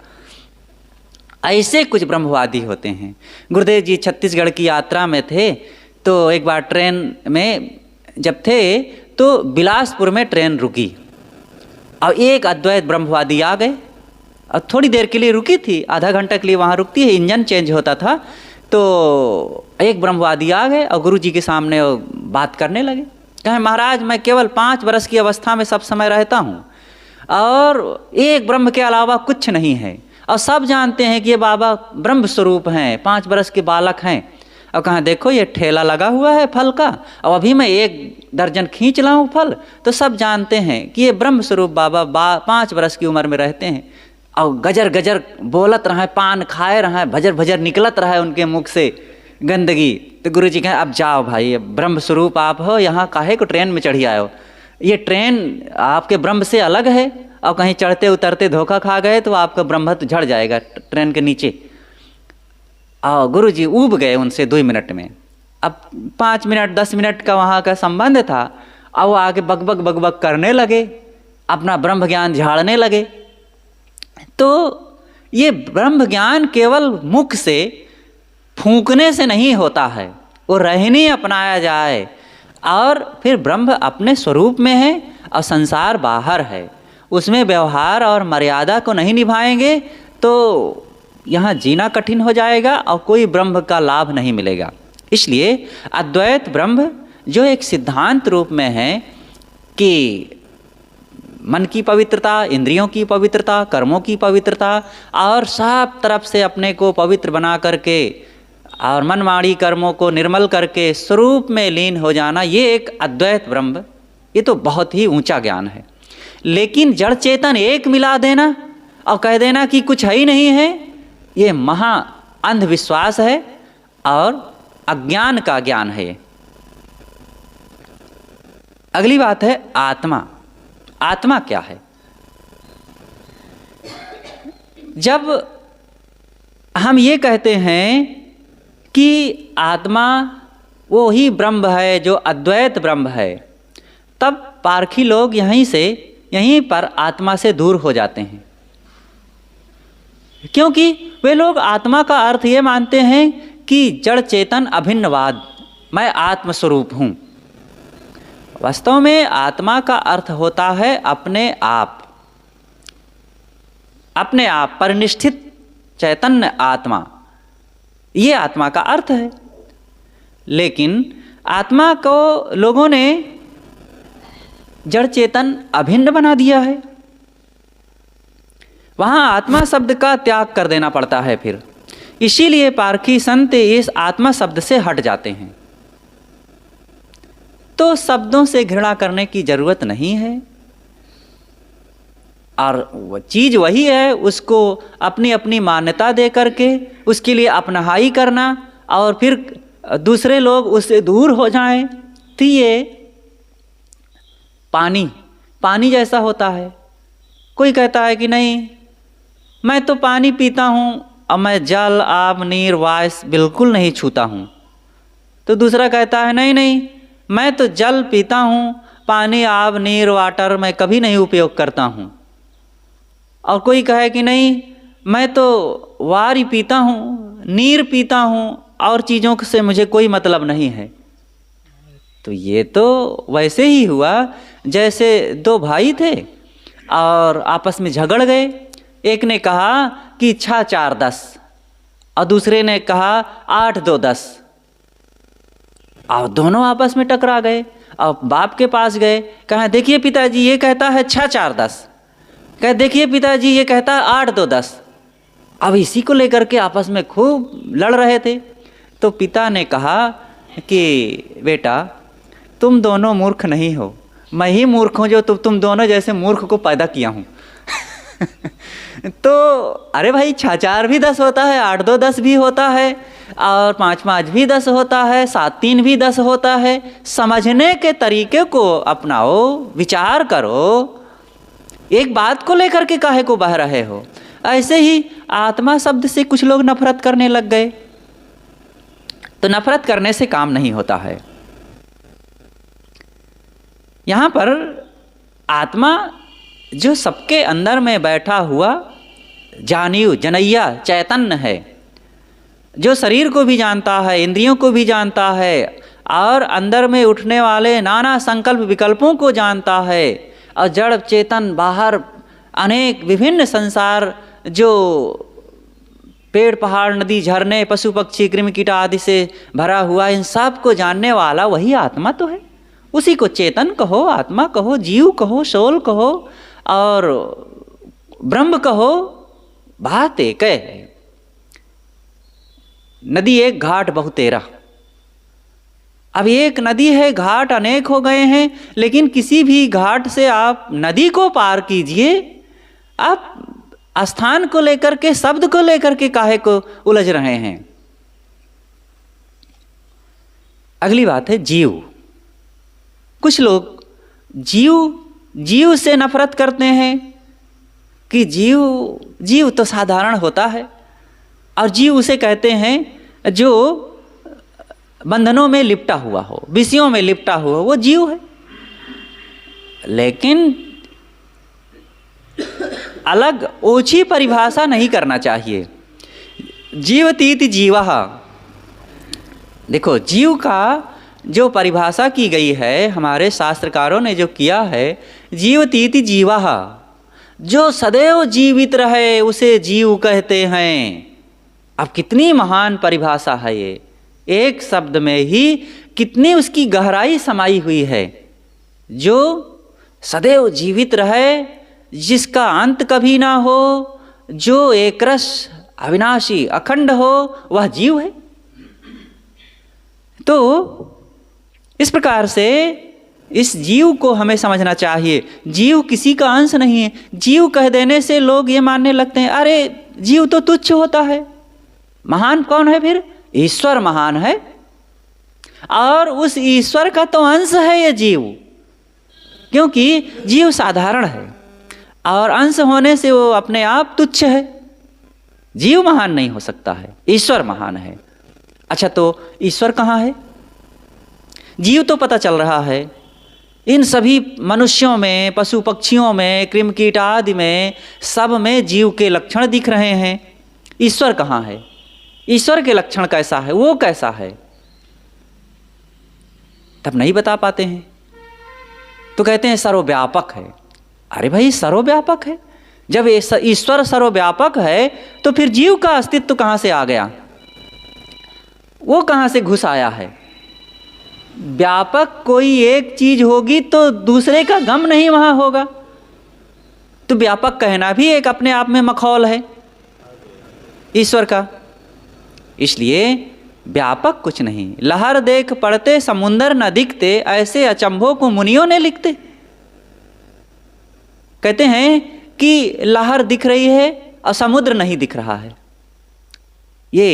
ऐसे कुछ ब्रह्मवादी होते हैं। गुरुदेव जी छत्तीसगढ़ की यात्रा में थे, तो एक बार ट्रेन में जब थे तो बिलासपुर में ट्रेन रुकी, और एक अद्वैत ब्रह्मवादी आ गए। और थोड़ी देर के लिए रुकी थी, आधा घंटा के लिए वहाँ रुकती है, इंजन चेंज होता था। तो एक ब्रह्मवादी आ गए और गुरु जी के सामने बात करने लगे। कहें महाराज मैं केवल 5 वर्ष की अवस्था में सब समय रहता हूँ, और एक ब्रह्म के अलावा कुछ नहीं है, और सब जानते हैं कि ये बाबा ब्रह्म स्वरूप हैं, 5 वर्ष के बालक हैं। और कहा देखो ये ठेला लगा हुआ है फल का, और अभी मैं 1 दर्जन खींच रहा हूँ फल। तो सब जानते हैं कि ये ब्रह्म स्वरूप बाबा 5 वर्ष की उम्र में रहते हैं, और गजर गजर बोलत रहा है, पान खाए रहा है, भजर भजर निकलत रहा है उनके मुख से गंदगी। तो गुरु जी कहें अब जाओ भाई, अब ब्रह्म स्वरूप आप हो, यहाँ काहे को ट्रेन में चढ़ी आए हो, ये ट्रेन आपके ब्रह्म से अलग है, और कहीं चढ़ते उतरते धोखा खा गए तो आपका ब्रह्मत्व झड़ जाएगा ट्रेन के नीचे। और गुरु जी ऊब गए उनसे 2 मिनट में। अब 5 मिनट 10 मिनट का वहाँ का संबंध था, और वो आगे बकबक बकबक करने लगे, अपना ब्रह्म ज्ञान झाड़ने लगे। तो ये ब्रह्म ज्ञान केवल मुख से फूंकने से नहीं होता है, वो रहनी अपनाया जाए, और फिर ब्रह्म अपने स्वरूप में है और संसार बाहर है। उसमें व्यवहार और मर्यादा को नहीं निभाएंगे तो यहाँ जीना कठिन हो जाएगा और कोई ब्रह्म का लाभ नहीं मिलेगा। इसलिए अद्वैत ब्रह्म जो एक सिद्धांत रूप में है कि मन की पवित्रता, इंद्रियों की पवित्रता, कर्मों की पवित्रता, और सब तरफ से अपने को पवित्र बना करके और मन वाणी कर्मों को निर्मल करके स्वरूप में लीन हो जाना, ये एक अद्वैत ब्रह्म, ये तो बहुत ही ऊंचा ज्ञान है। लेकिन जड़ चेतन एक मिला देना और कह देना कि कुछ है ही नहीं है, ये महा अंधविश्वास है और अज्ञान का ज्ञान है। अगली बात है आत्मा। आत्मा क्या है? जब हम ये कहते हैं कि आत्मा वो ही ब्रह्म है जो अद्वैत ब्रह्म है, तब पारखी लोग यहीं पर आत्मा से दूर हो जाते हैं, क्योंकि वे लोग आत्मा का अर्थ ये मानते हैं कि जड़ चेतन अभिन्नवाद, मैं आत्मस्वरूप हूँ। वास्तव में आत्मा का अर्थ होता है अपने आप परिनिष्ठित चैतन्य आत्मा, ये आत्मा का अर्थ है। लेकिन आत्मा को लोगों ने जड़ चेतन अभिन्न बना दिया है, वहाँ आत्मा शब्द का त्याग कर देना पड़ता है फिर। इसीलिए पारखी संत इस आत्मा शब्द से हट जाते हैं। तो शब्दों से घृणा करने की जरूरत नहीं है, और वो चीज़ वही है, उसको अपनी अपनी मान्यता दे करके उसके लिए अपनाहाई करना और फिर दूसरे लोग उससे दूर हो जाएं, तो ये पानी जैसा होता है। कोई कहता है कि नहीं मैं तो पानी पीता हूँ और मैं जल आब नीर वायु बिल्कुल नहीं छूता हूँ, तो दूसरा कहता है नहीं मैं तो जल पीता हूँ, पानी आब नीर वाटर मैं कभी नहीं उपयोग करता हूँ। और कोई कहे कि नहीं मैं तो वारी पीता हूँ, नीर पीता हूँ और चीज़ों से मुझे कोई मतलब नहीं है। तो ये तो वैसे ही हुआ जैसे दो भाई थे और आपस में झगड़ गए। एक ने कहा कि 6 4 10 और दूसरे ने कहा 8 2 10, और दोनों आपस में टकरा गए और बाप के पास गए। कहा देखिए पिताजी ये कहता है 6 4 10, कहे देखिए पिताजी ये कहता है 8 2 10। अब इसी को लेकर के आपस में खूब लड़ रहे थे। तो पिता ने कहा कि बेटा तुम दोनों मूर्ख नहीं हो, मैं ही मूर्ख हूँ जो तुम दोनों जैसे मूर्ख को पैदा किया हूँ। तो अरे भाई 6 4 भी 10 होता है, 8 2 10 भी होता है, और 5 5 भी 10 होता है, 7 3 भी 10 होता है। समझने के तरीके को अपनाओ, विचार करो, एक बात को लेकर के काहे को बह रहे हो। ऐसे ही आत्मा शब्द से कुछ लोग नफरत करने लग गए, तो नफरत करने से काम नहीं होता है। यहाँ पर आत्मा जो सबके अंदर में बैठा हुआ जानियो जनैया चैतन्य है, जो शरीर को भी जानता है, इंद्रियों को भी जानता है, और अंदर में उठने वाले नाना संकल्प विकल्पों को जानता है, और जड़ चेतन बाहर अनेक विभिन्न संसार जो पेड़ पहाड़ नदी झरने पशु पक्षी कृमि कीट आदि से भरा हुआ, इन सब को जानने वाला वही आत्मा तो है। उसी को चेतन कहो, आत्मा कहो, जीव कहो, सोल कहो और ब्रह्म कहो, बात एक है। नदी एक घाट बहुतेरा। अब एक नदी है, घाट अनेक हो गए हैं, लेकिन किसी भी घाट से आप नदी को पार कीजिए, आप स्थान को लेकर के शब्द को लेकर के काहे को उलझ रहे हैं। अगली बात है जीव। कुछ लोग जीव से नफरत करते हैं कि जीव तो साधारण होता है, और जीव उसे कहते हैं जो बंधनों में लिपटा हुआ हो, विषयों में लिपटा हुआ, वो जीव है। लेकिन अलग ओछी परिभाषा नहीं करना चाहिए। जीवतीत जीवः, देखो जीव का जो परिभाषा की गई है, हमारे शास्त्रकारों ने जो किया है, जीवतीत जीवः, जो सदैव जीवित रहे उसे जीव कहते हैं। अब कितनी महान परिभाषा है ये, एक शब्द में ही कितनी उसकी गहराई समाई हुई है। जो सदैव जीवित रहे, जिसका अंत कभी ना हो, जो एकरस अविनाशी अखंड हो, वह जीव है। तो इस प्रकार से इस जीव को हमें समझना चाहिए। जीव किसी का अंश नहीं है। जीव कह देने से लोग ये मानने लगते हैं अरे जीव तो तुच्छ होता है, महान कौन है फिर? ईश्वर महान है, और उस ईश्वर का तो अंश है ये जीव, क्योंकि जीव साधारण है और अंश होने से वो अपने आप तुच्छ है। जीव महान नहीं हो सकता है, ईश्वर महान है। अच्छा, तो ईश्वर कहाँ है? जीव तो पता चल रहा है, इन सभी मनुष्यों में, पशु पक्षियों में, कृमि कीट आदि में, सब में जीव के लक्षण दिख रहे हैं। ईश्वर कहाँ है? ईश्वर के लक्षण कैसा है, वो कैसा है, तब नहीं बता पाते हैं। तो कहते हैं सर्वव्यापक है। अरे भाई, सर्वव्यापक है, जब ईश्वर सर्वव्यापक है तो फिर जीव का अस्तित्व कहाँ से आ गया, वो कहाँ से घुस आया है? व्यापक कोई एक चीज होगी तो दूसरे का गम नहीं वहां होगा। तो व्यापक कहना भी एक अपने आप में मखौल है ईश्वर का। इसलिए व्यापक कुछ नहीं। लहर देख पड़ते समुंदर न दिखते, ऐसे अचंभों को मुनियों ने लिखते। कहते हैं कि लहर दिख रही है और समुद्र नहीं दिख रहा है। ये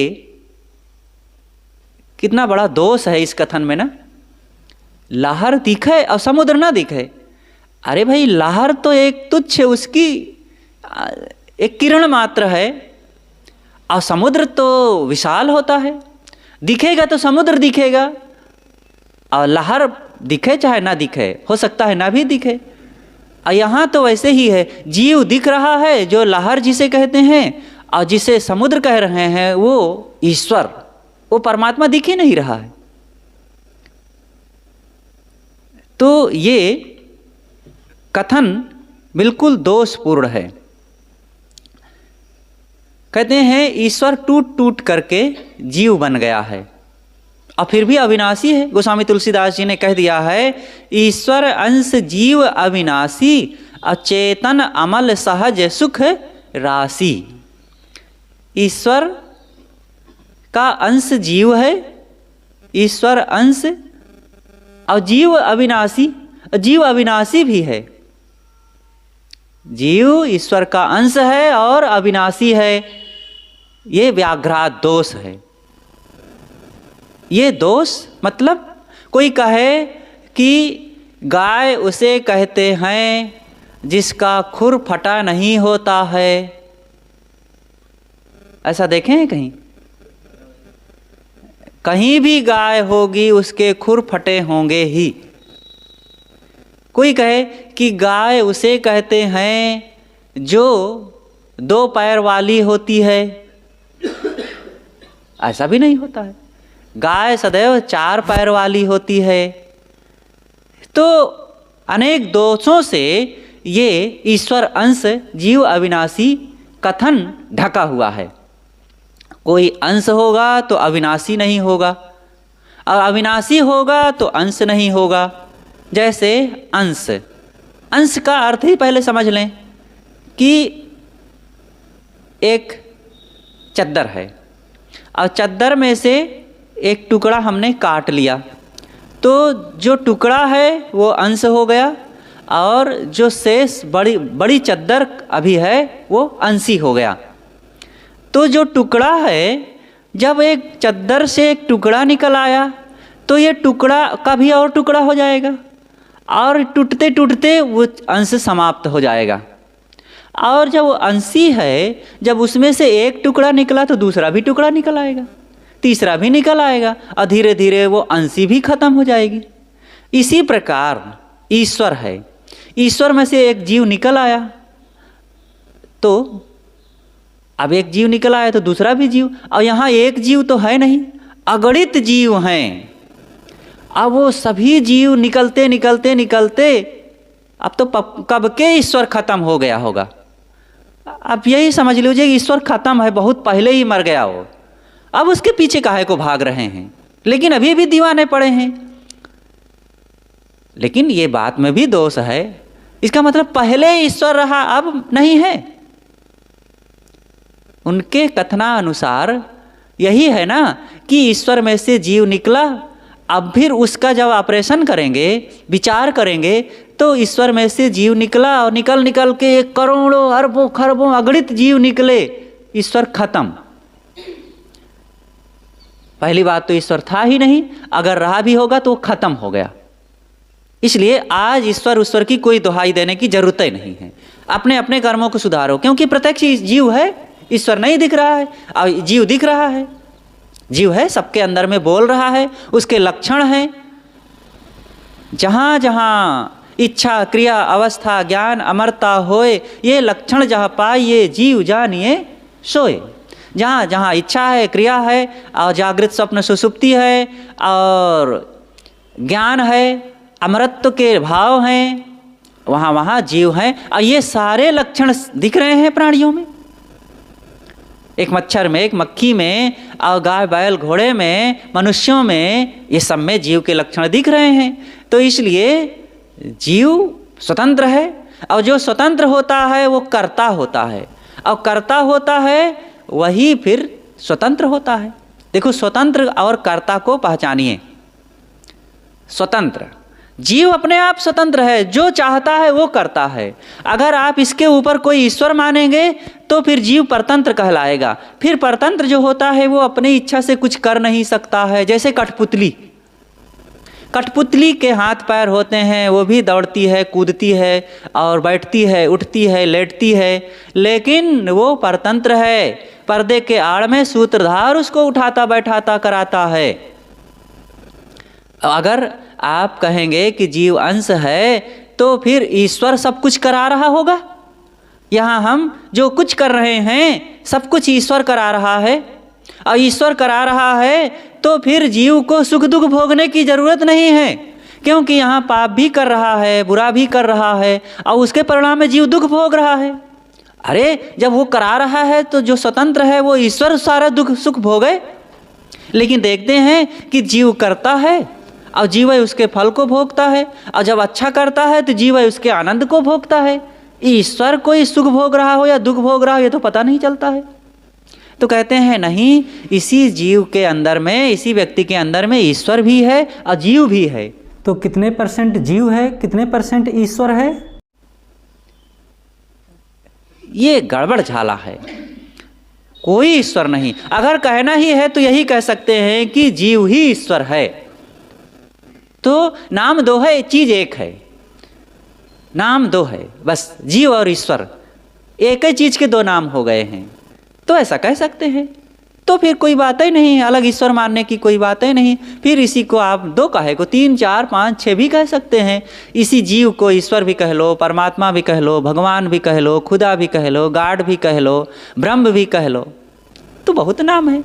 कितना बड़ा दोष है इस कथन में ना। लहर दिखे और समुद्र ना दिखे। अरे भाई, लहर तो एक तुच्छ, उसकी एक किरण मात्र है, और समुद्र तो विशाल होता है। दिखेगा तो समुद्र दिखेगा, और लहर दिखे चाहे ना दिखे, हो सकता है ना भी दिखे। और यहाँ तो वैसे ही है, जीव दिख रहा है जो लहर जिसे कहते हैं, और जिसे समुद्र कह रहे हैं वो ईश्वर, वो परमात्मा दिख ही नहीं रहा है। तो ये कथन बिल्कुल दोषपूर्ण है। कहते हैं ईश्वर टूट टूट करके जीव बन गया है, और फिर भी अविनाशी है। गोस्वामी तुलसीदास जी ने कह दिया है, ईश्वर अंश जीव अविनाशी, अचेतन अमल सहज सुख राशि। ईश्वर का अंश जीव है, ईश्वर अंश, और जीव अविनाशी, जीव अविनाशी भी है। जीव ईश्वर का अंश है और अविनाशी है। ये व्याघ्रात दोष है। ये दोष मतलब कोई कहे कि गाय उसे कहते हैं जिसका खुर फटा नहीं होता है। ऐसा देखें हैं कहीं? कहीं भी गाय होगी उसके खुर फटे होंगे ही। कोई कहे कि गाय उसे कहते हैं जो 2 पैर वाली होती है। ऐसा भी नहीं होता है, गाय सदैव 4 पैर वाली होती है। तो अनेक दोषों से ये ईश्वर अंश जीव अविनाशी कथन ढका हुआ है। कोई अंश होगा तो अविनाशी नहीं होगा, और अविनाशी होगा तो अंश नहीं होगा। जैसे अंश, अंश का अर्थ ही पहले समझ लें कि एक चद्दर है, और चद्दर में से एक टुकड़ा हमने काट लिया, तो जो टुकड़ा है वो अंश हो गया, और जो शेष बड़ी बड़ी चद्दर अभी है वो अंशी हो गया। तो जो टुकड़ा है, जब एक चद्दर से एक टुकड़ा निकल आया तो ये टुकड़ा का भी और टुकड़ा हो जाएगा, और टूटते टूटते वो अंश समाप्त हो जाएगा। और जब वो अंशी है, जब उसमें से एक टुकड़ा निकला तो दूसरा भी टुकड़ा निकल आएगा, तीसरा भी निकल आएगा, और धीरे धीरे वो अंशी भी खत्म हो जाएगी। इसी प्रकार ईश्वर है। ईश्वर में से एक जीव निकल आया, तो अब एक जीव निकल आया तो दूसरा भी जीव, और यहाँ एक जीव तो है नहीं, अगणित जीव हैं। अब वो सभी जीव निकलते निकलते निकलते अब तो कब के ईश्वर खत्म हो गया होगा। अब यही समझ लीजिए ईश्वर खत्म है, बहुत पहले ही मर गया वो। अब उसके पीछे काहे को भाग रहे हैं, लेकिन अभी भी दीवाने पड़े हैं। लेकिन ये बात में भी दोष है। इसका मतलब पहले ईश्वर रहा, अब नहीं है। उनके कथनानुसार यही है ना कि ईश्वर में से जीव निकला, अब फिर उसका जब ऑपरेशन करेंगे, विचार करेंगे, तो ईश्वर में से जीव निकला और निकल निकल के एक करोड़ों अरबों खरबों अगणित जीव निकले, ईश्वर खत्म। पहली बात तो ईश्वर था ही नहीं, अगर रहा भी होगा तो खत्म हो गया। इसलिए आज ईश्वर की कोई दुहाई देने की जरूरत ही नहीं है। अपने अपने कर्मों को सुधारो, क्योंकि प्रत्यक्ष जीव है, ईश्वर नहीं दिख रहा है और जीव दिख रहा है। जीव है, सबके अंदर में बोल रहा है, उसके लक्षण हैं। जहाँ जहाँ इच्छा, क्रिया, अवस्था, ज्ञान, अमरता होए, ये लक्षण जहाँ पाइए जीव जानिए सोए। जहाँ जहाँ इच्छा है, क्रिया है और जागृत स्वप्न सुसुप्ति है और ज्ञान है, अमरत्व के भाव हैं, वहाँ वहाँ जीव हैं। और ये सारे लक्षण दिख रहे हैं प्राणियों में, एक मच्छर में, एक मक्खी में और गाय बैल घोड़े में, मनुष्यों में, ये सब में जीव के लक्षण दिख रहे हैं। तो इसलिए जीव स्वतंत्र है और जो स्वतंत्र होता है वो कर्ता होता है और कर्ता होता है वही फिर स्वतंत्र होता है। देखो, स्वतंत्र और कर्ता को पहचानिए। स्वतंत्र जीव अपने आप स्वतंत्र है, जो चाहता है वो करता है। अगर आप इसके ऊपर कोई ईश्वर मानेंगे तो फिर जीव परतंत्र कहलाएगा। फिर परतंत्र जो होता है वो अपनी इच्छा से कुछ कर नहीं सकता है। जैसे कठपुतली, कठपुतली के हाथ पैर होते हैं, वो भी दौड़ती है, कूदती है और बैठती है, उठती है, लेटती है, लेकिन वो परतंत्र है। पर्दे के आड़ में सूत्रधार उसको उठाता बैठाता कराता है। अगर आप कहेंगे कि जीव अंश है तो फिर ईश्वर सब कुछ करा रहा होगा। यहाँ हम जो कुछ कर रहे हैं सब कुछ ईश्वर करा रहा है और ईश्वर करा रहा है तो फिर जीव को सुख दुख भोगने की जरूरत नहीं है, क्योंकि यहाँ पाप भी कर रहा है, बुरा भी कर रहा है और उसके परिणाम में जीव दुख भोग रहा है। अरे जब वो करा रहा है तो जो स्वतंत्र है वो ईश्वर सारा दुख सुख भोगे। लेकिन देखते हैं कि जीव करता है और जीव उसके फल को भोगता है, और जब अच्छा करता है तो जीव उसके आनंद को भोगता है। ईश्वर कोई सुख भोग रहा हो या दुख भोग रहा हो ये तो पता नहीं चलता है। तो कहते हैं नहीं, इसी जीव के अंदर में, इसी व्यक्ति के अंदर में ईश्वर भी है और जीव भी है। तो कितने % जीव है, कितने % ईश्वर है? ये गड़बड़ झाला है, कोई ईश्वर नहीं। अगर कहना ही है तो यही कह सकते हैं कि जीव ही ईश्वर है। तो नाम दो है, चीज एक है। नाम दो है बस, जीव और ईश्वर एक ही चीज के दो नाम हो गए हैं, तो ऐसा कह सकते हैं। तो फिर कोई बात ही नहीं, अलग ईश्वर मानने की कोई बात ही नहीं। फिर इसी को आप दो कहे को 3, 4, 5, 6 भी कह सकते हैं। इसी जीव को ईश्वर भी कह लो, परमात्मा भी कह लो, भगवान भी कह लो, खुदा भी कह लो, गाड भी कह लो, ब्रह्म भी कह लो, तो बहुत नाम है।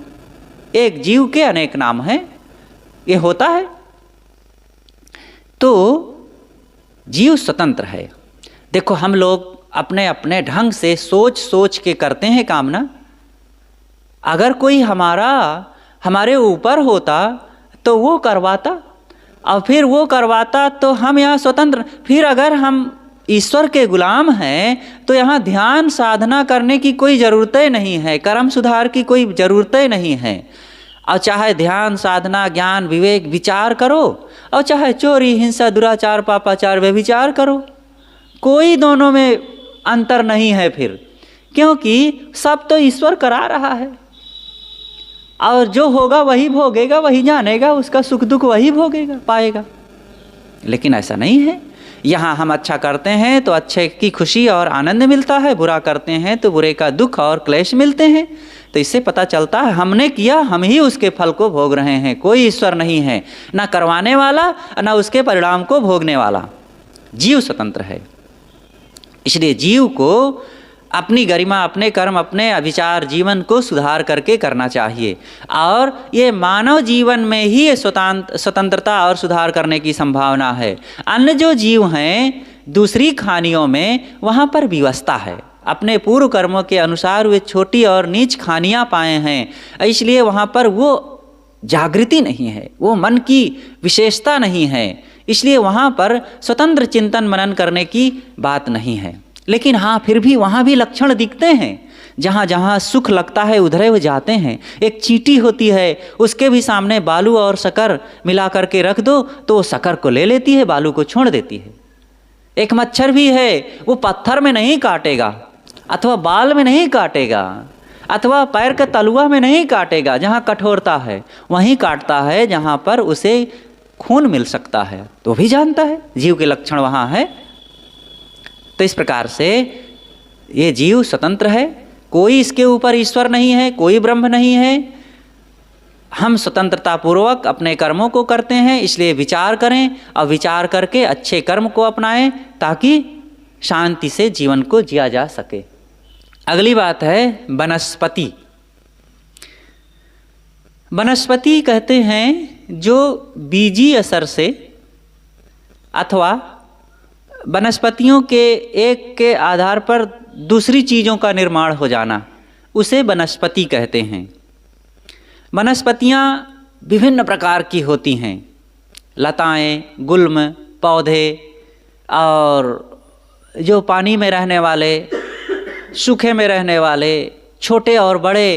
एक जीव के अनेक नाम हैं, ये होता है। तो जीव स्वतंत्र है। देखो, हम लोग अपने अपने ढंग से सोच सोच के करते हैं काम ना। अगर कोई हमारे ऊपर होता तो वो करवाता, और फिर वो करवाता तो हम यहाँ स्वतंत्र। फिर अगर हम ईश्वर के गुलाम हैं तो यहाँ ध्यान साधना करने की कोई ज़रूरत नहीं है, कर्म सुधार की कोई ज़रूरत नहीं है। और चाहे ध्यान साधना, ज्ञान, विवेक, विचार करो, और चाहे चोरी, हिंसा, दुराचार, पापाचार, व्यभिचार करो, कोई दोनों में अंतर नहीं है फिर, क्योंकि सब तो ईश्वर करा रहा है। और जो होगा वही भोगेगा, वही जानेगा, उसका सुख दुख वही भोगेगा, पाएगा। लेकिन ऐसा नहीं है। यहाँ हम अच्छा करते हैं तो अच्छे की खुशी और आनंद मिलता है, बुरा करते हैं तो बुरे का दुख और क्लेश मिलते हैं। तो इससे पता चलता है हमने किया, हम ही उसके फल को भोग रहे हैं। कोई ईश्वर नहीं है, ना करवाने वाला ना उसके परिणाम को भोगने वाला। जीव स्वतंत्र है। इसलिए जीव को अपनी गरिमा, अपने कर्म, अपने विचार, जीवन को सुधार करके करना चाहिए। और ये मानव जीवन में ही ये स्वतंत्रता और सुधार करने की संभावना है। अन्य जो जीव हैं दूसरी खानियों में, वहाँ पर विवशता है। अपने पूर्व कर्मों के अनुसार वे छोटी और नीच खानियाँ पाए हैं, इसलिए वहाँ पर वो जागृति नहीं है, वो मन की विशेषता नहीं है। इसलिए वहाँ पर स्वतंत्र चिंतन मनन करने की बात नहीं है। लेकिन हाँ, फिर भी वहाँ भी लक्षण दिखते हैं। जहाँ जहाँ सुख लगता है उधरे वो जाते हैं। एक चींटी होती है, उसके भी सामने बालू और शक्कर मिला करके रख दो तो वो शक्कर को ले लेती है, बालू को छोड़ देती है। एक मच्छर भी है, वो पत्थर में नहीं काटेगा, अथवा बाल में नहीं काटेगा, अथवा पैर के तलुआ में नहीं काटेगा। जहाँ कठोरता है वहीं काटता है, जहाँ पर उसे खून मिल सकता है। तो भी जानता है जीव के लक्षण वहाँ है। तो इस प्रकार से ये जीव स्वतंत्र है कोई इसके ऊपर ईश्वर नहीं है, कोई ब्रह्म नहीं है। हम स्वतंत्रतापूर्वक अपने कर्मों को करते हैं, इसलिए विचार करें और विचार करके अच्छे कर्म को अपनाएं ताकि शांति से जीवन को जिया जा सके। अगली बात है वनस्पति। वनस्पति कहते हैं जो बीजी असर से अथवा वनस्पतियों के एक के आधार पर दूसरी चीज़ों का निर्माण हो जाना, उसे वनस्पति कहते हैं। वनस्पतियाँ विभिन्न प्रकार की होती हैं, लताएं, गुल्म, पौधे और जो पानी में रहने वाले, सूखे में रहने वाले, छोटे और बड़े,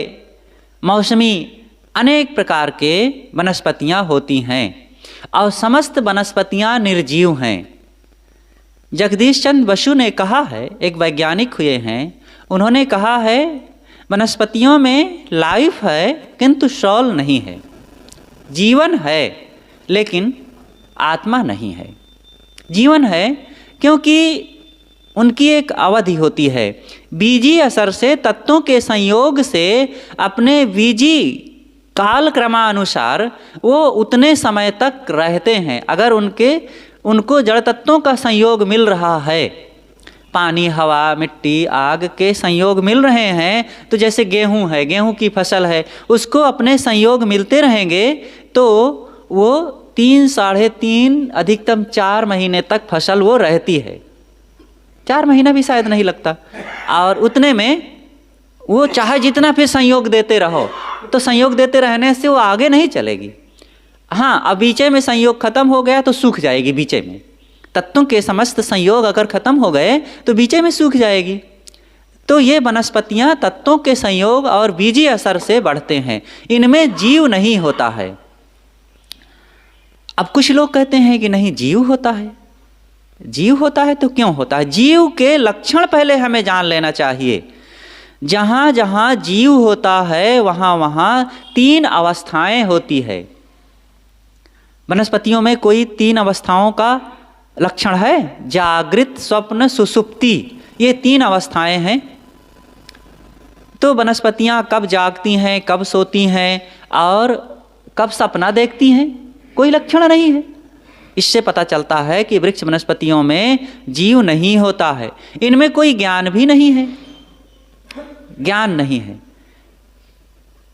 मौसमी, अनेक प्रकार के वनस्पतियाँ होती हैं और समस्त वनस्पतियाँ निर्जीव हैं। जगदीश चंद्र बसु ने कहा है, एक वैज्ञानिक हुए हैं, उन्होंने कहा है वनस्पतियों में लाइफ है किंतु सोल नहीं है, जीवन है लेकिन आत्मा नहीं है। जीवन है क्योंकि उनकी एक अवधि होती है, बीजी असर से तत्वों के संयोग से अपने बीजी काल क्रमानुसार वो उतने समय तक रहते हैं। अगर उनको जड़ तत्वों का संयोग मिल रहा है, पानी, हवा, मिट्टी, आग के संयोग मिल रहे हैं, तो जैसे गेहूं है, गेहूं की फसल है, उसको अपने संयोग मिलते रहेंगे तो वो 3, 3.5, अधिकतम 4 महीने तक फसल वो रहती है। 4 महीना भी शायद नहीं लगता। और उतने में वो चाहे जितना फिर संयोग देते रहो, तो संयोग देते रहने से वो आगे नहीं चलेगी। हाँ, अब बीचे में संयोग खत्म हो गया तो सूख जाएगी। बीचे में तत्वों के समस्त संयोग अगर खत्म हो गए तो बीचे में सूख जाएगी। तो ये वनस्पतियाँ तत्वों के संयोग और बीजी असर से बढ़ते हैं, इनमें जीव नहीं होता है। अब कुछ लोग कहते हैं कि नहीं, जीव होता है। जीव होता है तो क्यों होता है? जीव के लक्षण पहले हमें जान लेना चाहिए। जहाँ जहाँ जीव होता है वहाँ वहाँ 3 अवस्थाएं होती है। वनस्पतियों में कोई 3 अवस्थाओं का लक्षण है, जागृत, स्वप्न, सुषुप्ति, ये 3 अवस्थाएं हैं। तो वनस्पतियाँ कब जागती हैं, कब सोती हैं और कब सपना देखती हैं, कोई लक्षण नहीं है। इससे पता चलता है कि वृक्ष वनस्पतियों में जीव नहीं होता है, इनमें कोई ज्ञान भी नहीं है। ज्ञान नहीं है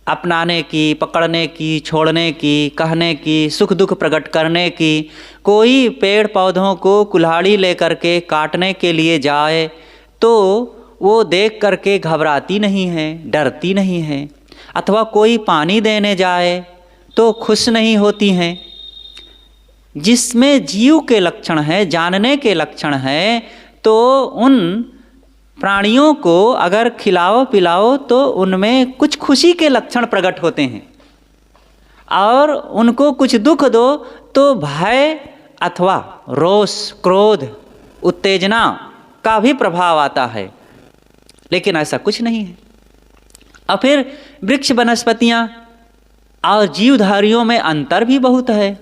अपनाने की, पकड़ने की, छोड़ने की, कहने की, सुख दुख प्रकट करने की। कोई पेड़ पौधों को कुल्हाड़ी लेकर के काटने के लिए जाए तो वो देख करके घबराती नहीं है, डरती नहीं है। अथवा कोई पानी देने जाए तो खुश नहीं होती हैं। जिसमें जीव के लक्षण हैं, जानने के लक्षण हैं, तो उन प्राणियों को अगर खिलाओ पिलाओ तो उनमें कुछ खुशी के लक्षण प्रकट होते हैं, और उनको कुछ दुख दो तो भय अथवा रोष, क्रोध, उत्तेजना का भी प्रभाव आता है। लेकिन ऐसा कुछ नहीं है। और फिर वृक्ष वनस्पतियाँ और जीवधारियों में अंतर भी बहुत है।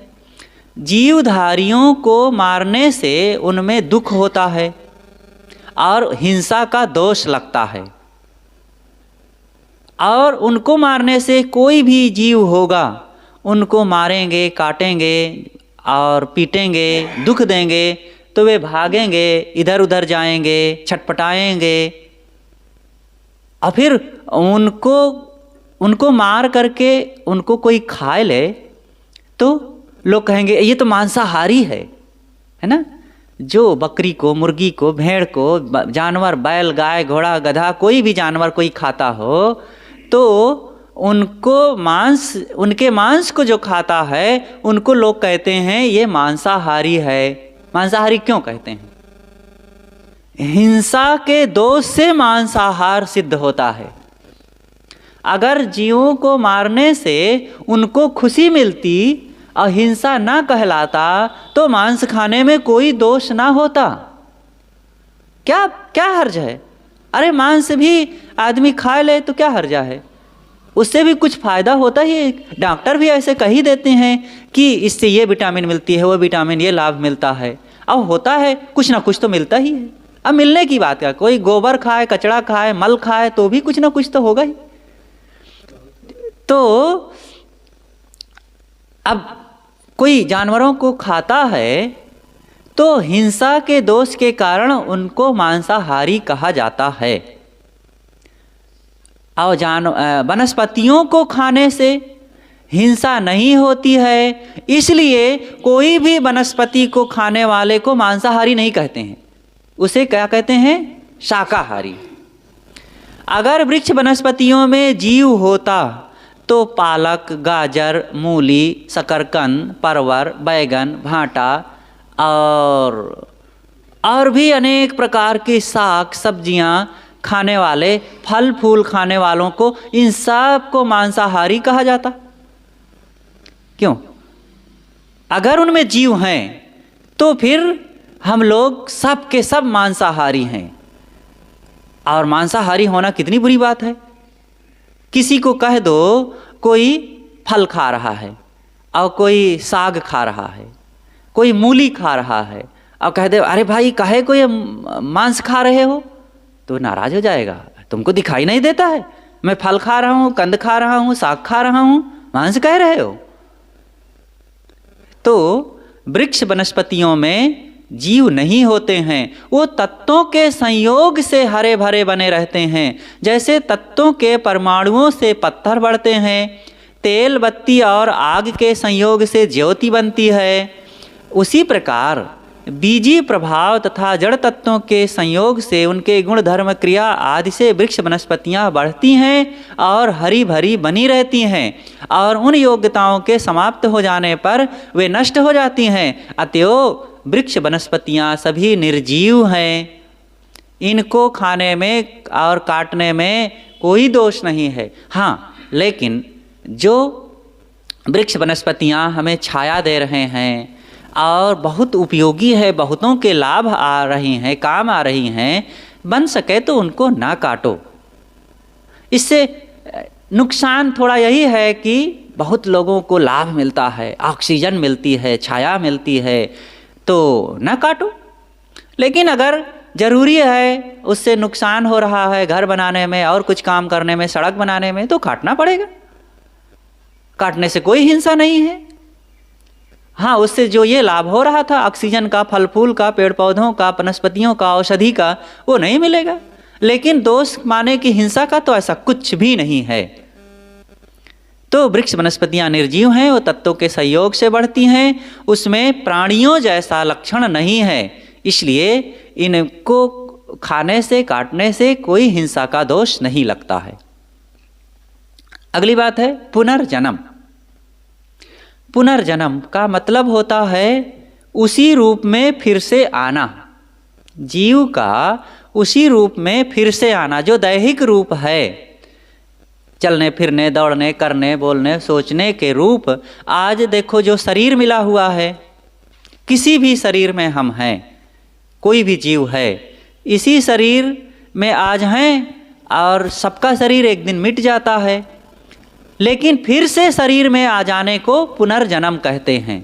जीवधारियों को मारने से उनमें दुख होता है और हिंसा का दोष लगता है, और उनको मारने से कोई भी जीव होगा उनको मारेंगे, काटेंगे और पीटेंगे, दुख देंगे तो वे भागेंगे, इधर उधर जाएंगे, छटपटाएंगे। और फिर उनको मार करके उनको कोई खा ले तो लोग कहेंगे ये तो मांसाहारी है ना। जो बकरी को, मुर्गी को, भेड़ को, जानवर, बैल, गाय, घोड़ा, गधा, कोई भी जानवर कोई खाता हो तो उनके मांस को जो खाता है उनको लोग कहते हैं ये मांसाहारी है। मांसाहारी क्यों कहते हैं? हिंसा के दोष से मांसाहार सिद्ध होता है। अगर जीवों को मारने से उनको खुशी मिलती और हिंसा ना कहलाता तो मांस खाने में कोई दोष ना होता। क्या हर्ज है? अरे मांस भी आदमी खा ले तो क्या हर्जा है, उससे भी कुछ फायदा होता ही है। डॉक्टर भी ऐसे कह ही देते हैं कि इससे ये विटामिन मिलती है, वो विटामिन, ये लाभ मिलता है। अब होता है, कुछ ना कुछ तो मिलता ही है। अब मिलने की बात है, कोई गोबर खाए, कचरा खाए, मल खाए तो भी कुछ ना कुछ तो होगा ही। तो अब कोई जानवरों को खाता है तो हिंसा के दोष के कारण उनको मांसाहारी कहा जाता है। और वनस्पतियों को खाने से हिंसा नहीं होती है, इसलिए कोई भी वनस्पति को खाने वाले को मांसाहारी नहीं कहते हैं, उसे क्या कहते हैं? शाकाहारी। अगर वृक्ष वनस्पतियों में जीव होता तो पालक, गाजर, मूली, शकरकंद, परवर, बैगन, भांटा और भी अनेक प्रकार की साग सब्जियां खाने वाले, फल फूल खाने वालों को, इन सब को मांसाहारी कहा जाता। क्यों? अगर उनमें जीव हैं तो फिर हम लोग सब के सब मांसाहारी हैं। और मांसाहारी होना कितनी बुरी बात है। किसी को कह दो कोई फल खा रहा है और कोई साग खा रहा है, कोई मूली खा रहा है, और कह दे अरे भाई काहे को ये मांस खा रहे हो, तो नाराज हो जाएगा। तुमको दिखाई नहीं देता है मैं फल खा रहा हूँ, कंद खा रहा हूँ, साग खा रहा हूँ, मांस कह रहे हो। तो वृक्ष वनस्पतियों में जीव नहीं होते हैं, वो तत्वों के संयोग से हरे भरे बने रहते हैं। जैसे तत्वों के परमाणुओं से पत्थर बढ़ते हैं, तेल बत्ती और आग के संयोग से ज्योति बनती है, उसी प्रकार बीजी प्रभाव तथा जड़ तत्वों के संयोग से उनके गुण धर्म क्रिया आदि से वृक्ष वनस्पतियाँ बढ़ती हैं और हरी भरी बनी रहती हैं, और उन योग्यताओं के समाप्त हो जाने पर वे नष्ट हो जाती हैं। अतएव वृक्ष वनस्पतियाँ सभी निर्जीव हैं, इनको खाने में और काटने में कोई दोष नहीं है। हाँ, लेकिन जो वृक्ष वनस्पतियाँ हमें छाया दे रहे हैं और बहुत उपयोगी है, बहुतों के लाभ आ रही हैं, काम आ रही हैं, बन सके तो उनको ना काटो। इससे नुकसान थोड़ा यही है कि बहुत लोगों को लाभ मिलता है, ऑक्सीजन मिलती है, छाया मिलती है, तो ना काटो। लेकिन अगर ज़रूरी है, उससे नुकसान हो रहा है घर बनाने में और कुछ काम करने में, सड़क बनाने में, तो काटना पड़ेगा। काटने से कोई हिंसा नहीं है। हाँ, उससे जो ये लाभ हो रहा था ऑक्सीजन का, फल फूल का, पेड़ पौधों का, वनस्पतियों का, औषधि का, वो नहीं मिलेगा। लेकिन दोष माने कि हिंसा का तो ऐसा कुछ भी नहीं है। तो वृक्ष वनस्पतियाँ निर्जीव हैं, वो तत्वों के संयोग से बढ़ती हैं, उसमें प्राणियों जैसा लक्षण नहीं है, इसलिए इनको खाने से काटने से कोई हिंसा का दोष नहीं लगता है। अगली बात है पुनर्जन्म। पुनर्जन्म का मतलब होता है उसी रूप में फिर से आना, जीव का उसी रूप में फिर से आना, जो दैहिक रूप है, चलने फिरने, दौड़ने, करने, बोलने, सोचने के रूप। आज देखो जो शरीर मिला हुआ है, किसी भी शरीर में हम हैं, कोई भी जीव है, इसी शरीर में आज हैं और सबका शरीर एक दिन मिट जाता है, लेकिन फिर से शरीर में आ जाने को पुनर्जन्म कहते हैं।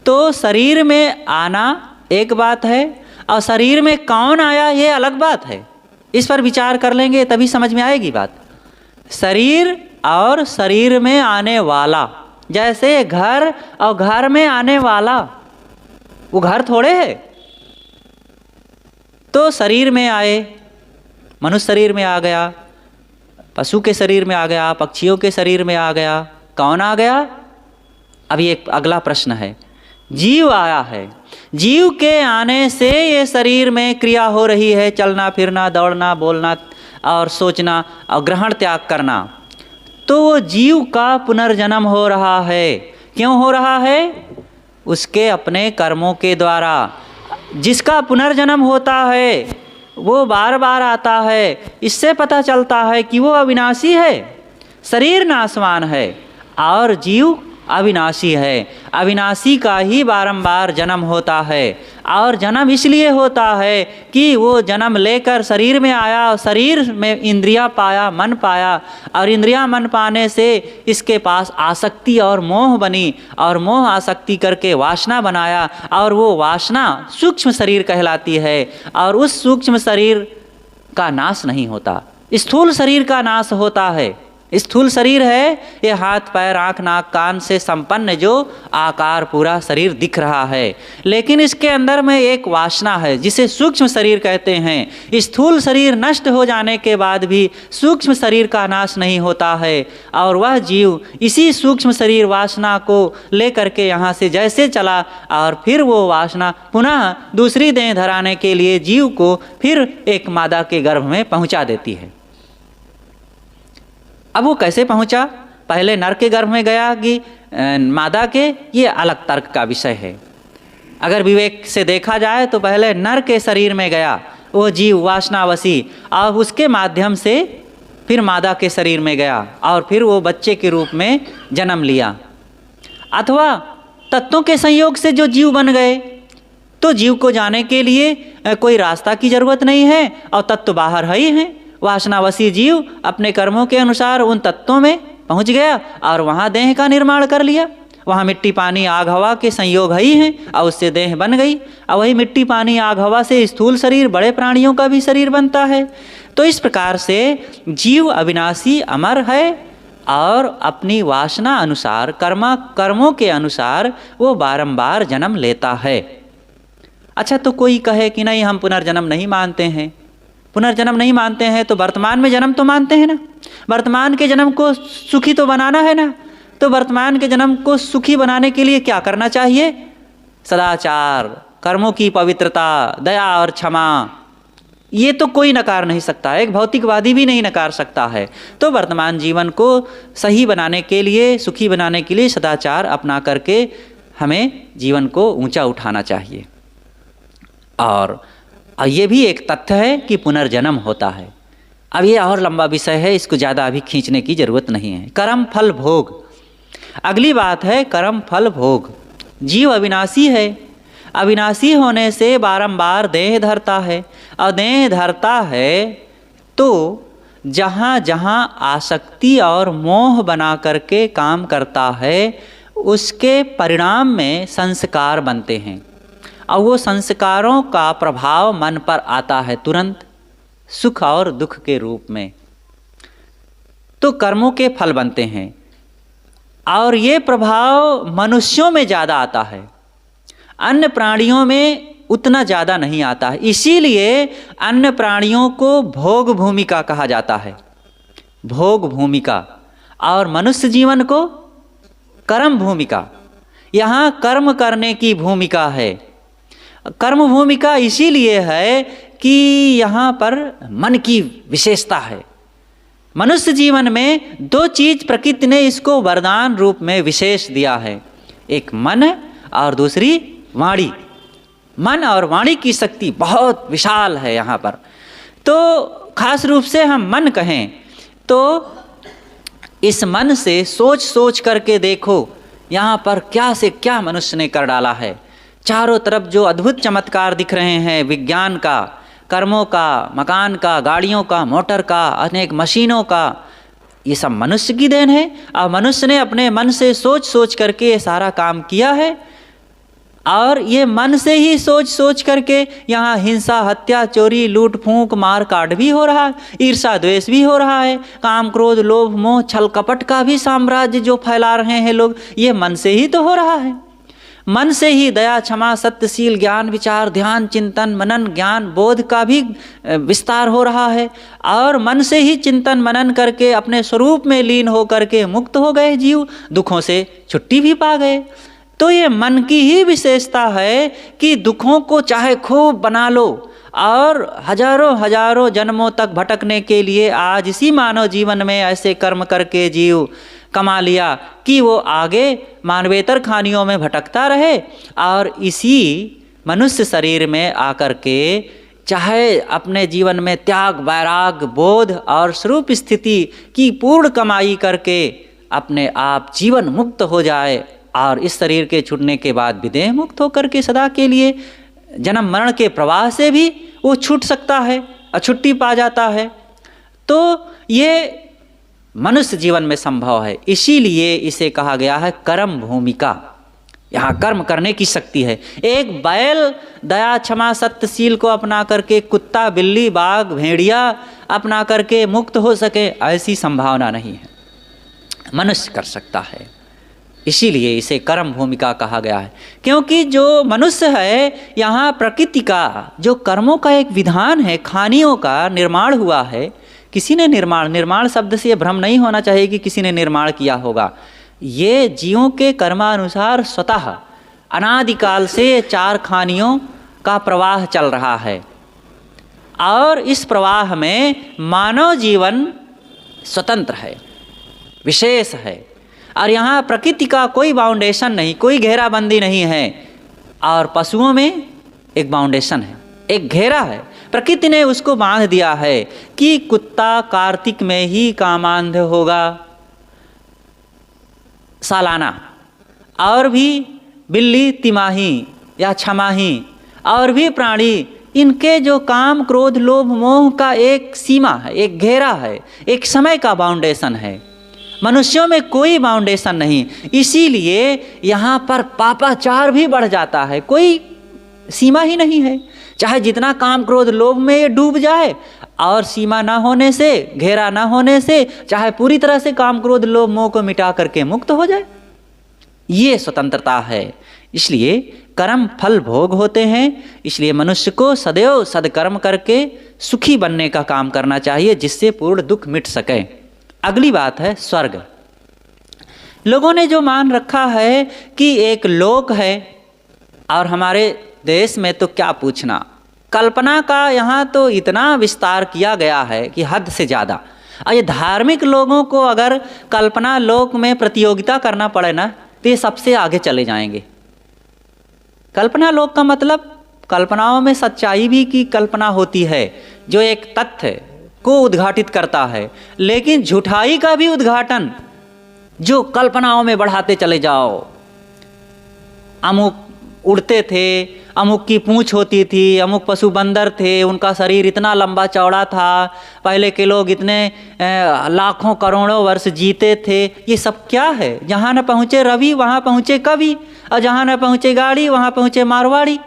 तो शरीर में आना एक बात है और शरीर में कौन आया ये अलग बात है। इस पर विचार कर लेंगे तभी समझ में आएगी बात। शरीर और शरीर में आने वाला, जैसे घर और घर में आने वाला, वो घर थोड़े है। तो शरीर में आए, मनुष्य शरीर में आ गया, पशु के शरीर में आ गया, पक्षियों के शरीर में आ गया, कौन आ गया? अभी एक अगला प्रश्न है, जीव आया है। जीव के आने से ये शरीर में क्रिया हो रही है, चलना फिरना, दौड़ना, बोलना और सोचना और ग्रहण त्याग करना। तो वो जीव का पुनर्जन्म हो रहा है। क्यों हो रहा है? उसके अपने कर्मों के द्वारा। जिसका पुनर्जन्म होता है वो बार बार आता है, इससे पता चलता है कि वो अविनाशी है। शरीर नाशवान है और जीव अविनाशी है। अविनाशी का ही बारंबार जन्म होता है और जन्म इसलिए होता है कि वो जन्म लेकर शरीर में आया, शरीर में इंद्रिया पाया, मन पाया, और इंद्रिया मन पाने से इसके पास आसक्ति और मोह बनी, और मोह आसक्ति करके वासना बनाया, और वो वासना सूक्ष्म शरीर कहलाती है। और उस सूक्ष्म शरीर का नाश नहीं होता, स्थूल शरीर का नाश होता है। स्थूल शरीर है ये हाथ पैर आँख नाक कान से संपन्न जो आकार पूरा शरीर दिख रहा है, लेकिन इसके अंदर में एक वासना है जिसे सूक्ष्म शरीर कहते हैं। स्थूल शरीर नष्ट हो जाने के बाद भी सूक्ष्म शरीर का नाश नहीं होता है, और वह जीव इसी सूक्ष्म शरीर वासना को लेकर के यहाँ से जैसे चला, और फिर वो वासना पुनः दूसरी देह धराने के लिए जीव को फिर एक मादा के गर्भ में पहुँचा देती है। अब वो कैसे पहुंचा? पहले नर के गर्भ में गया कि मादा के, ये अलग तर्क का विषय है। अगर विवेक से देखा जाए तो पहले नर के शरीर में गया वो जीव वासनावशी, और उसके माध्यम से फिर मादा के शरीर में गया, और फिर वो बच्चे के रूप में जन्म लिया। अथवा तत्वों के संयोग से जो जीव बन गए, तो जीव को जाने के लिए कोई रास्ता की जरूरत नहीं है, और तत्व बाहर है ही हैं। वासनावशी जीव अपने कर्मों के अनुसार उन तत्वों में पहुंच गया, और वहाँ देह का निर्माण कर लिया। वहाँ मिट्टी पानी आग हवा के संयोग ही हैं, और उससे देह बन गई। और वही मिट्टी पानी आग हवा से स्थूल शरीर, बड़े प्राणियों का भी शरीर बनता है। तो इस प्रकार से जीव अविनाशी अमर है, और अपनी वासना अनुसार कर्मों के अनुसार वो बारंबार जन्म लेता है। अच्छा, तो कोई कहे कि नहीं हम पुनर्जन्म नहीं मानते हैं। पुनर्जन्म नहीं मानते हैं तो वर्तमान में जन्म तो मानते हैं ना। वर्तमान के जन्म को सुखी तो बनाना है ना। तो वर्तमान के जन्म को सुखी बनाने के लिए क्या करना चाहिए? सदाचार, कर्मों की पवित्रता, दया और क्षमा, ये तो कोई नकार नहीं सकता, एक भौतिकवादी भी नहीं नकार सकता है। तो वर्तमान जीवन को सही बनाने के लिए, सुखी बनाने के लिए सदाचार अपना करके हमें जीवन को ऊंचा उठाना चाहिए। और ये भी एक तथ्य है कि पुनर्जन्म होता है। अब ये और लंबा विषय है, इसको ज़्यादा अभी खींचने की जरूरत नहीं है। कर्म फल भोग, अगली बात है कर्म फल भोग। जीव अविनाशी है, अविनाशी होने से बारंबार देह धरता है, और देह धरता है तो जहाँ जहाँ आसक्ति और मोह बना करके काम करता है, उसके परिणाम में संस्कार बनते हैं, और वो संस्कारों का प्रभाव मन पर आता है तुरंत, सुख और दुख के रूप में। तो कर्मों के फल बनते हैं, और ये प्रभाव मनुष्यों में ज़्यादा आता है, अन्य प्राणियों में उतना ज़्यादा नहीं आता है। इसीलिए अन्य प्राणियों को भोग भूमिका कहा जाता है, भोग भूमिका, और मनुष्य जीवन को कर्म भूमिका। यहाँ कर्म करने की भूमिका है। कर्म भूमिका इसीलिए है कि यहाँ पर मन की विशेषता है। मनुष्य जीवन में दो चीज प्रकृति ने इसको वरदान रूप में विशेष दिया है, एक मन और दूसरी वाणी। मन और वाणी की शक्ति बहुत विशाल है यहाँ पर। तो खास रूप से हम मन कहें तो इस मन से सोच सोच करके देखो यहाँ पर क्या से क्या मनुष्य ने कर डाला है। चारों तरफ जो अद्भुत चमत्कार दिख रहे हैं, विज्ञान का, कर्मों का, मकान का, गाड़ियों का, मोटर का, अनेक मशीनों का, ये सब मनुष्य की देन है। और मनुष्य ने अपने मन से सोच सोच करके ये सारा काम किया है, और ये मन से ही सोच सोच करके यहाँ हिंसा, हत्या, चोरी, लूट फूंक, मार काट भी हो रहा है, ईर्षा द्वेष भी हो रहा है, काम क्रोध लोभ मोह छल कपट का भी साम्राज्य जो फैला रहे हैं लोग, ये मन से ही तो हो रहा है। मन से ही दया क्षमा सत्यशील ज्ञान विचार ध्यान चिंतन मनन ज्ञान बोध का भी विस्तार हो रहा है, और मन से ही चिंतन मनन करके अपने स्वरूप में लीन हो करके मुक्त हो गए जीव, दुखों से छुट्टी भी पा गए। तो ये मन की ही विशेषता है कि दुखों को चाहे खूब बना लो, और हजारों हजारों जन्मों तक भटकने के लिए आज इसी मानव जीवन में ऐसे कर्म करके जीव कमा लिया कि वो आगे मानवेतर खानियों में भटकता रहे, और इसी मनुष्य शरीर में आकर के चाहे अपने जीवन में त्याग वैराग बोध और स्वरूप स्थिति की पूर्ण कमाई करके अपने आप जीवन मुक्त हो जाए, और इस शरीर के छूटने के बाद भी देह मुक्त होकर के सदा के लिए जन्म मरण के प्रवाह से भी वो छूट सकता है, छुट्टी पा जाता है। तो ये मनुष्य जीवन में संभव है, इसीलिए इसे कहा गया है कर्म भूमिका। यहाँ कर्म करने की शक्ति है। एक बैल दया क्षमा सत्यशील को अपना करके कुत्ता बिल्ली बाघ भेड़िया अपना करके मुक्त हो सके, ऐसी संभावना नहीं है। मनुष्य कर सकता है, इसीलिए इसे कर्म भूमिका कहा गया है। क्योंकि जो मनुष्य है, यहाँ प्रकृति का जो कर्मों का एक विधान है, खानियों का निर्माण हुआ है। किसी ने निर्माण शब्द से ये भ्रम नहीं होना चाहिए कि किसी ने निर्माण किया होगा। ये जीवों के कर्मानुसार स्वतः अनादिकाल से 4 खानियों का प्रवाह चल रहा है, और इस प्रवाह में मानव जीवन स्वतंत्र है, विशेष है। और यहाँ प्रकृति का कोई बाउंडेशन नहीं, कोई घेराबंदी नहीं है। और पशुओं में एक बाउंडेशन है, एक घेरा है। प्रकृति ने उसको बांध दिया है कि कुत्ता कार्तिक में ही कामांध होगा सालाना, और भी बिल्ली तिमाही या छमाही, और भी प्राणी, इनके जो काम क्रोध लोभ मोह का एक सीमा है, एक घेरा है, एक समय का बाउंडेशन है। मनुष्यों में कोई बाउंडेशन नहीं, इसीलिए यहाँ पर पापाचार भी बढ़ जाता है, कोई सीमा ही नहीं है। चाहे जितना काम क्रोध लोभ में ये डूब जाए, और सीमा ना होने से, घेरा ना होने से, चाहे पूरी तरह से काम क्रोध लोभ मोह को मिटा करके मुक्त हो जाए, ये स्वतंत्रता है। इसलिए कर्म फल भोग होते हैं। इसलिए मनुष्य को सदैव सदकर्म करके सुखी बनने का काम करना चाहिए, जिससे पूर्ण दुख मिट सके। अगली बात है स्वर्ग। लोगों ने जो मान रखा है कि एक लोक है, और हमारे देश में तो क्या पूछना, कल्पना का यहाँ तो इतना विस्तार किया गया है कि हद से ज़्यादा। और ये धार्मिक लोगों को अगर कल्पना लोक में प्रतियोगिता करना पड़े ना, तो ये सबसे आगे चले जाएंगे। कल्पना लोक का मतलब कल्पनाओं में सच्चाई भी की कल्पना होती है, जो एक तथ्य को उद्घाटित करता है, लेकिन झूठाई का भी उद्घाटन जो कल्पनाओं में बढ़ाते चले जाओ। अमुक उड़ते थे, अमुक की पूंछ होती थी, अमुक पशु बंदर थे, उनका शरीर इतना लंबा चौड़ा था, पहले के लोग इतने लाखों करोड़ों वर्ष जीते थे। ये सब क्या है? जहाँ न पहुँचे रवि वहाँ पहुँचे कवि, और जहाँ न पहुँचे गाड़ी वहाँ पहुँचे मारवाड़ी।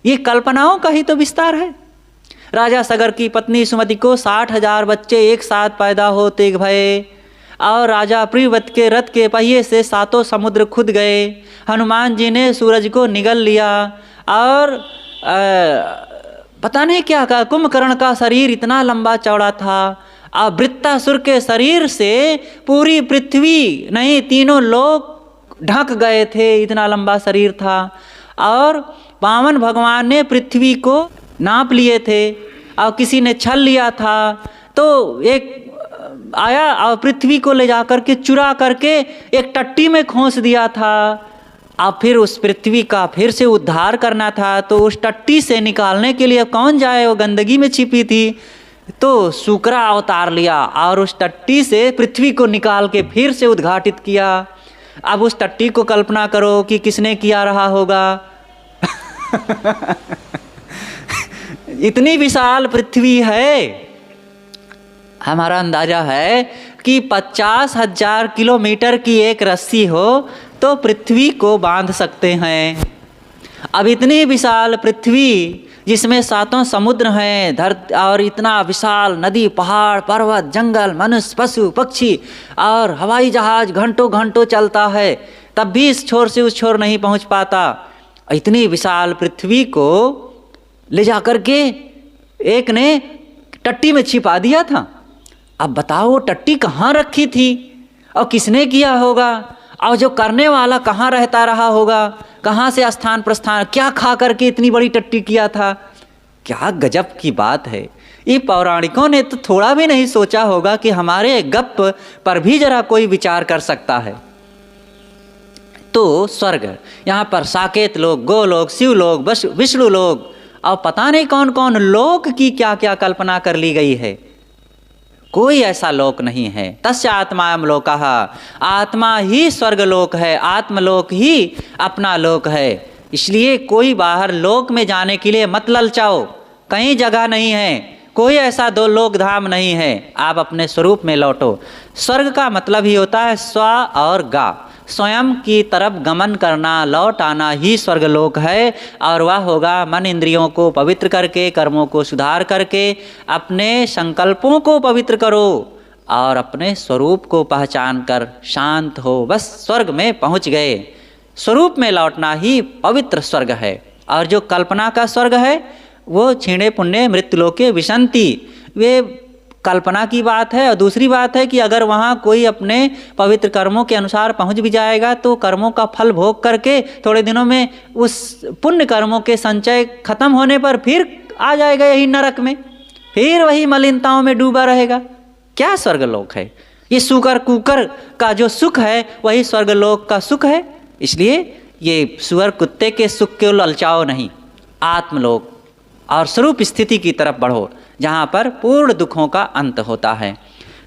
ये कल्पनाओं का ही तो विस्तार है। राजा सगर की पत्नी सुमति को 60,000 बच्चे एक साथ पैदा होते भये, और राजा प्रियव्रत के रथ के पहिए से 7 समुद्र खुद गए। हनुमान जी ने सूरज को निगल लिया, और पता नहीं क्या कहा, कुंभकर्ण का शरीर इतना लंबा चौड़ा था, और वृत्तासुर के शरीर से पूरी पृथ्वी नहीं 3 लोग ढक गए थे, इतना लंबा शरीर था। और वामन भगवान ने पृथ्वी को नाप लिए थे, और किसी ने छल लिया था, तो एक आया और पृथ्वी को ले जा करके चुरा करके एक टट्टी में खोस दिया था। अब फिर उस पृथ्वी का फिर से उद्धार करना था, तो उस टट्टी से निकालने के लिए कौन जाए, वो गंदगी में छिपी थी, तो शुक्रा अवतार लिया और उस टट्टी से पृथ्वी को निकाल के फिर से उद्घाटित किया। अब उस टट्टी को कल्पना करो कि किसने किया रहा होगा। इतनी विशाल पृथ्वी है। हमारा अंदाजा है कि 50,000 किलोमीटर की एक रस्सी हो तो पृथ्वी को बांध सकते हैं। अब इतनी विशाल पृथ्वी जिसमें 7 समुद्र हैं, धरती, और इतना विशाल नदी पहाड़ पर्वत जंगल मनुष्य पशु पक्षी, और हवाई जहाज घंटों घंटों चलता है, तब भी इस छोर से उस छोर नहीं पहुंच पाता। इतनी विशाल पृथ्वी को ले जा कर के एक ने टट्टी में छिपा दिया था। अब बताओ वो टट्टी कहाँ रखी थी और किसने किया होगा, और जो करने वाला कहाँ रहता रहा होगा, कहाँ से स्थान प्रस्थान, क्या खा करके इतनी बड़ी टट्टी किया था। क्या गजब की बात है। ये पौराणिकों ने तो थोड़ा भी नहीं सोचा होगा कि हमारे गप पर भी जरा कोई विचार कर सकता है। तो स्वर्ग, यहाँ पर साकेत लोग, गोलोक, शिवलोक, विष्णु लोक, और पता नहीं कौन कौन लोक की क्या क्या कल्पना कर ली गई है। कोई ऐसा लोक नहीं है। तस्य आत्मायम लोकः, आत्मा ही स्वर्गलोक है, आत्मलोक ही अपना लोक है। इसलिए कोई बाहर लोक में जाने के लिए मत ललचाओ, कहीं जगह नहीं है, कोई ऐसा दो लोक धाम नहीं है, आप अपने स्वरूप में लौटो। स्वर्ग का मतलब ही होता है स्व और गा, स्वयं की तरफ गमन करना, लौट आना ही स्वर्गलोक है। और वह होगा मन इंद्रियों को पवित्र करके, कर्मों को सुधार करके, अपने संकल्पों को पवित्र करो और अपने स्वरूप को पहचान कर शांत हो, बस स्वर्ग में पहुंच गए। स्वरूप में लौटना ही पवित्र स्वर्ग है। और जो कल्पना का स्वर्ग है वो क्षीणे पुण्य मृत्युलोके विशंति, वे कल्पना की बात है। और दूसरी बात है कि अगर वहाँ कोई अपने पवित्र कर्मों के अनुसार पहुँच भी जाएगा तो कर्मों का फल भोग करके थोड़े दिनों में उस पुण्य कर्मों के संचय खत्म होने पर फिर आ जाएगा यही नरक में, फिर वही मलिनताओं में डूबा रहेगा। क्या स्वर्गलोक है? ये सुकर कुकर का जो सुख है वही स्वर्गलोक का सुख है। इसलिए ये सुअर कुत्ते के सुख को ललचाओ नहीं, आत्मलोक और स्वरूप स्थिति की तरफ बढ़ो जहाँ पर पूर्ण दुखों का अंत होता है।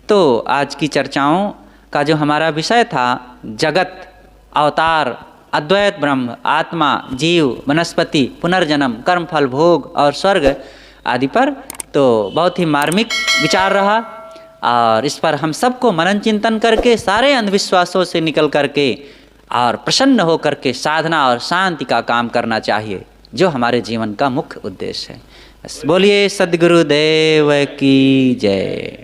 तो आज की चर्चाओं का जो हमारा विषय था जगत, अवतार, अद्वैत ब्रह्म, आत्मा, जीव, वनस्पति, पुनर्जन्म, कर्म फल भोग और स्वर्ग आदि पर, तो बहुत ही मार्मिक विचार रहा। और इस पर हम सबको मनन चिंतन करके सारे अंधविश्वासों से निकल करके और प्रसन्न होकर के साधना और शांति का काम करना चाहिए, जो हमारे जीवन का मुख्य उद्देश्य है। बस बोलिए सद्गुरुदेव की जय।